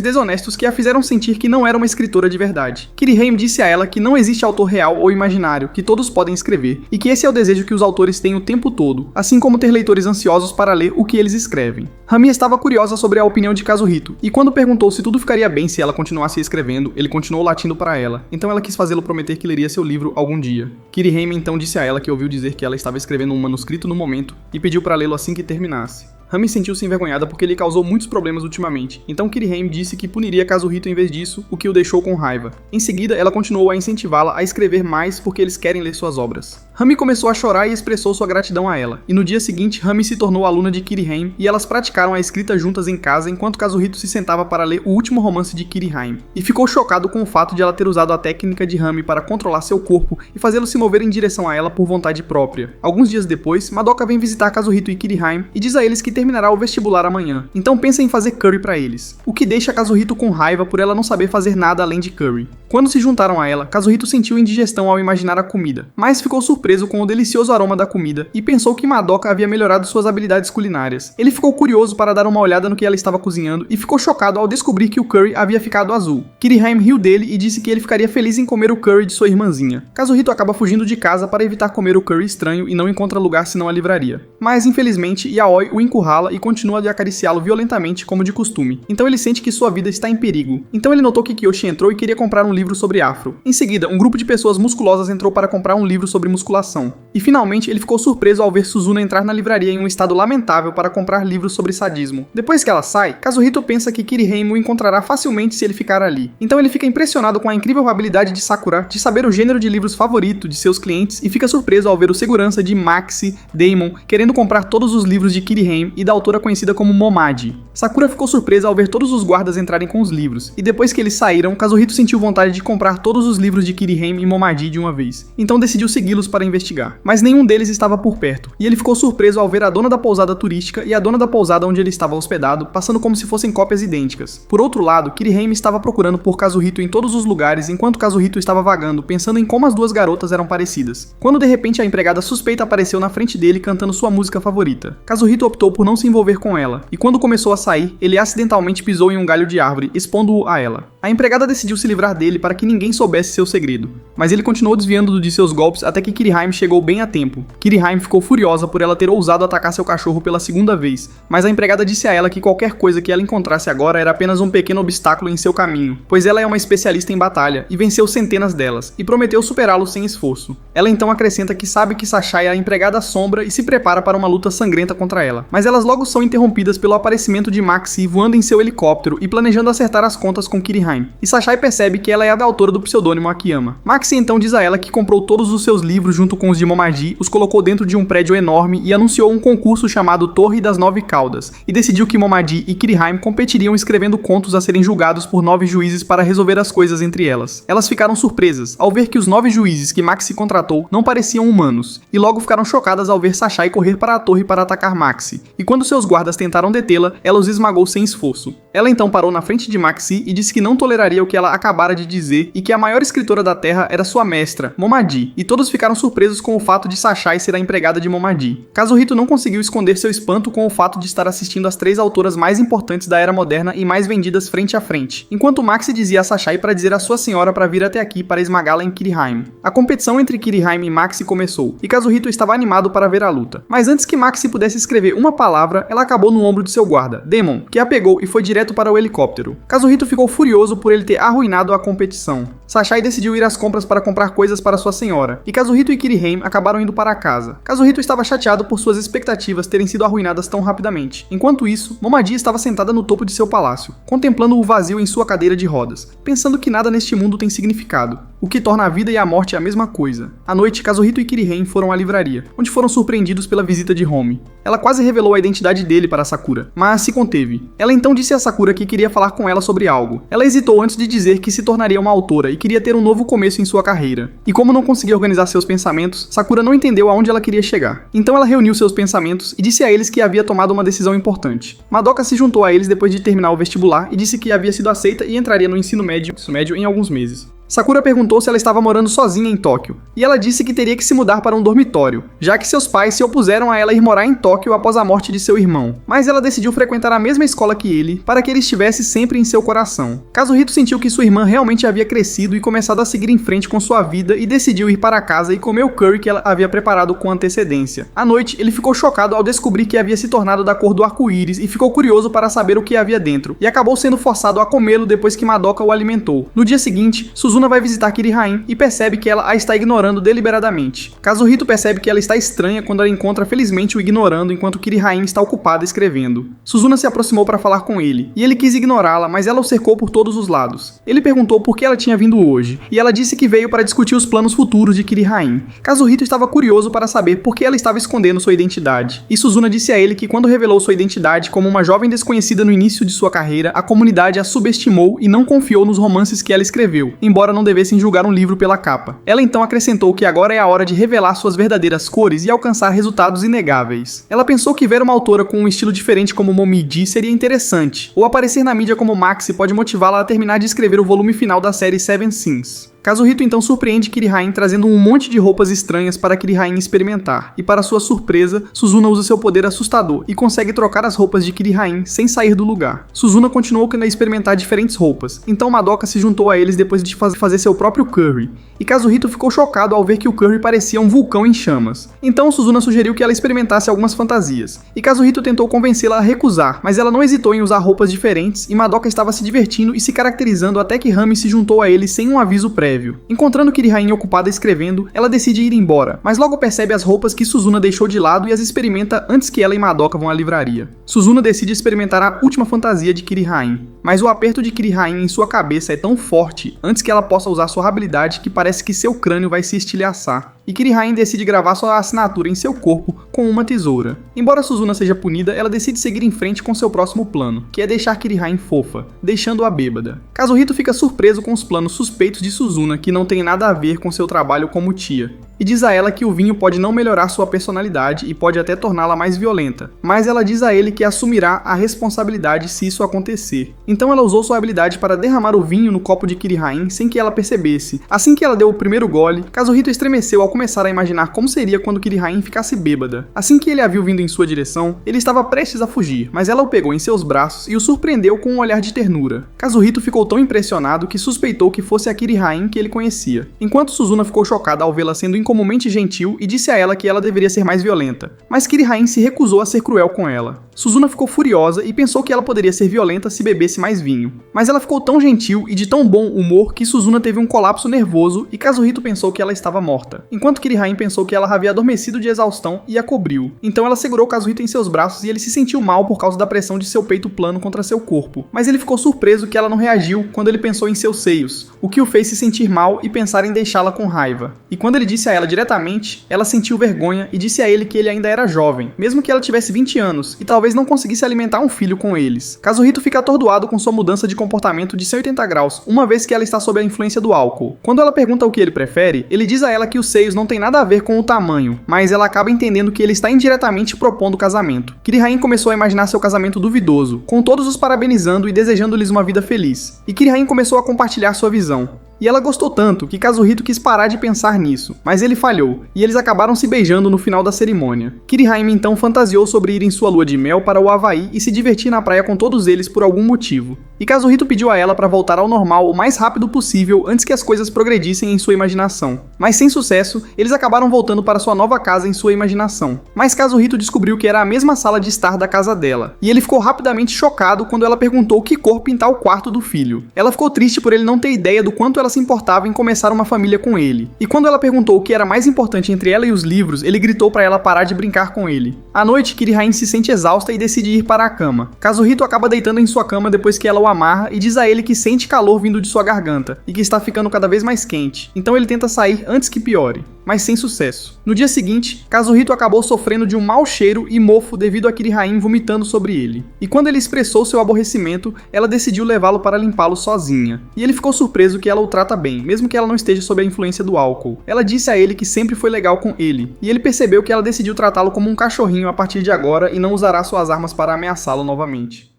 [SPEAKER 1] desonestos que a fizeram sentir que não era uma escritora de verdade. Kiri-Haim disse a ela que não existe autor real ou imaginário, que todos podem escrever, e que esse é o desejo que os autores têm o tempo todo, assim como ter leitores ansiosos para ler o que eles escrevem. Rami estava curiosa sobre a opinião de Kazuhito, e quando perguntou se tudo ficaria bem se ela continuasse escrevendo, ele continuou latindo para ela, então ela quis fazê-lo prometer que leria seu livro algum dia. Kirihime então disse a ela que ouviu dizer que ela estava escrevendo um manuscrito no momento, e pediu para lê-lo assim que terminasse. Rami sentiu-se envergonhada porque ele causou muitos problemas ultimamente, então Kirihime disse que puniria Kazuhito em vez disso, o que o deixou com raiva. Em seguida, ela continuou a incentivá-la a escrever mais porque eles querem ler suas obras. Rami começou a chorar e expressou sua gratidão a ela, e no dia seguinte, Rami se tornou aluna de Kirihime e elas praticaram a escrita juntas em casa enquanto Kazuhito se sentava para ler o último romance de Kirihime, e ficou chocado com o fato de ela ter usado a técnica de Rami para controlar seu corpo e fazê-lo se mover em direção a ela por vontade própria. Alguns dias depois, Madoka vem visitar Kazuhito e Kirihime e diz a eles que terminará o vestibular amanhã, então pensa em fazer curry para eles, o que deixa Kazuhito com raiva por ela não saber fazer nada além de curry. Quando se juntaram a ela, Kazuhito sentiu indigestão ao imaginar a comida, mas ficou surpreso com o delicioso aroma da comida e pensou que Madoka havia melhorado suas habilidades culinárias. Ele ficou curioso para dar uma olhada no que ela estava cozinhando e ficou chocado ao descobrir que o curry havia ficado azul. Kirihime riu dele e disse que ele ficaria feliz em comer o curry de sua irmãzinha. Kazuhito acaba fugindo de casa para evitar comer o curry estranho e não encontra lugar senão a livraria. Mas, infelizmente, Yaoi o encurrala e continua a acariciá-lo violentamente como de costume. Então ele sente que sua vida está em perigo. Então ele notou que Kiyoshi entrou e queria comprar um livro sobre afro. Em seguida, um grupo de pessoas musculosas entrou para comprar um livro sobre musculação. E finalmente ele ficou surpreso ao ver Suzuna entrar na livraria em um estado lamentável para comprar livros sobre sadismo. Depois que ela sai, Kazuhito pensa que Kirihime o encontrará facilmente se ele ficar ali. Então ele fica impressionado com a incrível habilidade de Sakura de saber o gênero de livros favorito de seus clientes e fica surpreso ao ver o segurança de Maxi, Damon, querendo comprar todos os livros de Kirihime e da autora conhecida como Momadi. Sakura ficou surpresa ao ver todos os guardas entrarem com os livros, e depois que eles saíram, Kazuhito sentiu vontade de comprar todos os livros de Kirihime e Momadi de uma vez, então decidiu segui-los para investigar. Mas nenhum deles estava por perto, e ele ficou surpreso ao ver a dona da pousada turística e a dona da pousada onde ele estava hospedado, passando como se fossem cópias idênticas. Por outro lado, Kirihime estava procurando por Kazuhito em todos os lugares, enquanto Kazuhito estava vagando, pensando em como as duas garotas eram parecidas. Quando de repente a empregada suspeita apareceu na frente dele cantando sua música favorita. Kazuhito optou por não se envolver com ela, e quando começou a sair, ele acidentalmente pisou em um galho de árvore, expondo-o a ela. A empregada decidiu se livrar dele para que ninguém soubesse seu segredo, mas ele continuou desviando de seus golpes até que Kirihime chegou bem a tempo. Kirihime ficou furiosa por ela ter ousado atacar seu cachorro pela segunda vez, mas a empregada disse a ela que qualquer coisa que ela encontrasse agora era apenas um pequeno obstáculo em seu caminho, pois ela é uma especialista em batalha e venceu centenas delas, e prometeu superá-lo sem esforço. Ela então acrescenta que sabe que Sashai é a empregada sombra e se prepara para uma luta sangrenta contra ela, mas elas logo são interrompidas pelo aparecimento de Maxi voando em seu helicóptero e planejando acertar as contas com Kirihime. E Sashai percebe que ela é a autora do pseudônimo Akiyama. Maxi então diz a ela que comprou todos os seus livros junto com os de Momadi, os colocou dentro de um prédio enorme e anunciou um concurso chamado Torre das 9 Caudas, e decidiu que Momadi e Kirihime competiriam escrevendo contos a serem julgados por 9 juízes para resolver as coisas entre elas. Elas ficaram surpresas ao ver que os 9 juízes que Maxi contratou não pareciam humanos, e logo ficaram chocadas ao ver Sashai correr para a torre para atacar Maxi, e quando seus guardas tentaram detê-la, ela os esmagou sem esforço. Ela então parou na frente de Maxi e disse que não toleraria o que ela acabara de dizer e que a maior escritora da Terra era sua mestra, Momadi, e todos ficaram surpresos com o fato de Sashai ser a empregada de Momadi. Kazuhito não conseguiu esconder seu espanto com o fato de estar assistindo as 3 autoras mais importantes da era moderna e mais vendidas frente a frente, enquanto Maxi dizia a Sashai para dizer à sua senhora para vir até aqui para esmagá-la em Kirihime. A competição entre Kirihime e Maxi começou, e Kazuhito estava animado para ver a luta. Mas antes que Maxi pudesse escrever uma palavra, ela acabou no ombro de seu guarda, Demon, que a pegou e foi direto para o helicóptero. Kazuhito ficou furioso por ele ter arruinado a competição. Sashai decidiu ir às compras para comprar coisas para sua senhora, e Kazuhito e Kirihime acabaram indo para casa. Kazuhito estava chateado por suas expectativas terem sido arruinadas tão rapidamente. Enquanto isso, Momadi estava sentada no topo de seu palácio, contemplando o vazio em sua cadeira de rodas, pensando que nada neste mundo tem significado, o que torna a vida e a morte a mesma coisa. À noite, Kazuhito e Kirihime foram à livraria, onde foram surpreendidos pela visita de Homi. Ela quase revelou a identidade dele para Sakura, mas se conteve. Ela então disse a Sakura que queria falar com ela sobre algo. Ela hesitou antes de dizer que se tornaria uma autora e queria ter um novo começo em sua carreira. E como não conseguia organizar seus pensamentos, Sakura não entendeu aonde ela queria chegar. Então ela reuniu seus pensamentos e disse a eles que havia tomado uma decisão importante. Madoka se juntou a eles depois de terminar o vestibular e disse que havia sido aceita e entraria no ensino médio em alguns meses. Sakura perguntou se ela estava morando sozinha em Tóquio, e ela disse que teria que se mudar para um dormitório, já que seus pais se opuseram a ela ir morar em Tóquio após a morte de seu irmão. Mas ela decidiu frequentar a mesma escola que ele, para que ele estivesse sempre em seu coração. Kazuhito sentiu que sua irmã realmente havia crescido e começado a seguir em frente com sua vida e decidiu ir para casa e comer o curry que ela havia preparado com antecedência. À noite, ele ficou chocado ao descobrir que havia se tornado da cor do arco-íris e ficou curioso para saber o que havia dentro, e acabou sendo forçado a comê-lo depois que Madoka o alimentou. No dia seguinte, Suzuna vai visitar Kirihain e percebe que ela a está ignorando deliberadamente. Kazuhito percebe que ela está estranha quando ela encontra felizmente o ignorando enquanto Kirihain está ocupada escrevendo. Suzuna se aproximou para falar com ele, e ele quis ignorá-la, mas ela o cercou por todos os lados. Ele perguntou por que ela tinha vindo hoje, e ela disse que veio para discutir os planos futuros de Kirihain. Kazuhito estava curioso para saber por que ela estava escondendo sua identidade, e Suzuna disse a ele que quando revelou sua identidade como uma jovem desconhecida no início de sua carreira, a comunidade a subestimou e não confiou nos romances que ela escreveu, embora não devessem julgar um livro pela capa. Ela então acrescentou que agora é a hora de revelar suas verdadeiras cores e alcançar resultados inegáveis. Ela pensou que ver uma autora com um estilo diferente como Momiji seria interessante, ou aparecer na mídia como Maxi pode motivá-la a terminar de escrever o volume final da série Seven Sins. Kazuhito então surpreende Kirihain trazendo um monte de roupas estranhas para Kirihain experimentar, e para sua surpresa, Suzuna usa seu poder assustador e consegue trocar as roupas de Kirihain sem sair do lugar. Suzuna continuou a experimentar diferentes roupas, então Madoka se juntou a eles depois de fazer seu próprio curry, e Kazuhito ficou chocado ao ver que o curry parecia um vulcão em chamas. Então Suzuna sugeriu que ela experimentasse algumas fantasias, e Kazuhito tentou convencê-la a recusar, mas ela não hesitou em usar roupas diferentes, e Madoka estava se divertindo e se caracterizando até que Rami se juntou a ele sem um aviso prévio. Encontrando Kirihain ocupada escrevendo, ela decide ir embora, mas logo percebe as roupas que Suzuna deixou de lado e as experimenta antes que ela e Madoka vão à livraria. Suzuna decide experimentar a última fantasia de Kirihain, mas o aperto de Kirihain em sua cabeça é tão forte antes que ela possa usar sua habilidade que parece que seu crânio vai se estilhaçar. E Kirihain decide gravar sua assinatura em seu corpo com uma tesoura. Embora Suzuna seja punida, ela decide seguir em frente com seu próximo plano, que é deixar Kirihain fofa, deixando-a bêbada. Kazuhito fica surpreso com os planos suspeitos de Suzuna, que não tem nada a ver com seu trabalho como tia, e diz a ela que o vinho pode não melhorar sua personalidade e pode até torná-la mais violenta, mas ela diz a ele que assumirá a responsabilidade se isso acontecer. Então ela usou sua habilidade para derramar o vinho no copo de Kirihain sem que ela percebesse. Assim que ela deu o primeiro gole, Kazuhito estremeceu ao começar a imaginar como seria quando Kirihain ficasse bêbada. Assim que ele a viu vindo em sua direção, ele estava prestes a fugir, mas ela o pegou em seus braços e o surpreendeu com um olhar de ternura. Kazuhito ficou tão impressionado que suspeitou que fosse a Kirihain que ele conhecia, enquanto Suzuna ficou chocada ao vê-la sendo incomumente gentil e disse a ela que ela deveria ser mais violenta, mas Kirihain se recusou a ser cruel com ela. Suzuna ficou furiosa e pensou que ela poderia ser violenta se bebesse mais vinho, mas ela ficou tão gentil e de tão bom humor que Suzuna teve um colapso nervoso e Kazuhito pensou que ela estava morta, enquanto Kirihain pensou que ela havia adormecido de exaustão e a cobriu. Então ela segurou Kazuhito em seus braços e ele se sentiu mal por causa da pressão de seu peito plano contra seu corpo, mas ele ficou surpreso que ela não reagiu quando ele pensou em seus seios, o que o fez se sentir mal e pensar em deixá-la com raiva. E quando ele disse a ela diretamente, ela sentiu vergonha e disse a ele que ele ainda era jovem, mesmo que ela tivesse 20 anos, e talvez não conseguisse alimentar um filho com eles. Kazuhito fica atordoado com sua mudança de comportamento de 180 graus, uma vez que ela está sob a influência do álcool. Quando ela pergunta o que ele prefere, ele diz a ela que os seios não tem nada a ver com o tamanho, mas ela acaba entendendo que ele está indiretamente propondo o casamento. Kirihain começou a imaginar seu casamento duvidoso, com todos os parabenizando e desejando-lhes uma vida feliz. E Kirihain começou a compartilhar sua visão. E ela gostou tanto que Kazuhito quis parar de pensar nisso, mas ele falhou, e eles acabaram se beijando no final da cerimônia. Kirihain então fantasiou sobre ir em sua lua de mel para o Havaí e se divertir na praia com todos eles por algum motivo. E Kazuhito pediu a ela para voltar ao normal o mais rápido possível antes que as coisas progredissem em sua imaginação. Mas sem sucesso, eles acabaram voltando para sua nova casa em sua imaginação. Mas Kazuhito descobriu que era a mesma sala de estar da casa dela, e ele ficou rapidamente chocado quando ela perguntou que cor pintar o quarto do filho. Ela ficou triste por ele não ter ideia do quanto ela se importava em começar uma família com ele. E quando ela perguntou o que era mais importante entre ela e os livros, ele gritou para ela parar de brincar com ele. À noite, Kirihain se sente exausta e decide ir para a cama. Kazuhito acaba deitando em sua cama depois que ela o amarra e diz a ele que sente calor vindo de sua garganta e que está ficando cada vez mais quente. Então ele tenta sair antes que piore, mas sem sucesso. No dia seguinte, Kazuhito acabou sofrendo de um mau cheiro e mofo devido a Kirihain vomitando sobre ele. E quando ele expressou seu aborrecimento, ela decidiu levá-lo para limpá-lo sozinha. E ele ficou surpreso que ela o trata bem, mesmo que ela não esteja sob a influência do álcool. Ela disse a ele que sempre foi legal com ele, e ele percebeu que ela decidiu tratá-lo como um cachorrinho a partir de agora e não usará suas armas para ameaçá-lo novamente.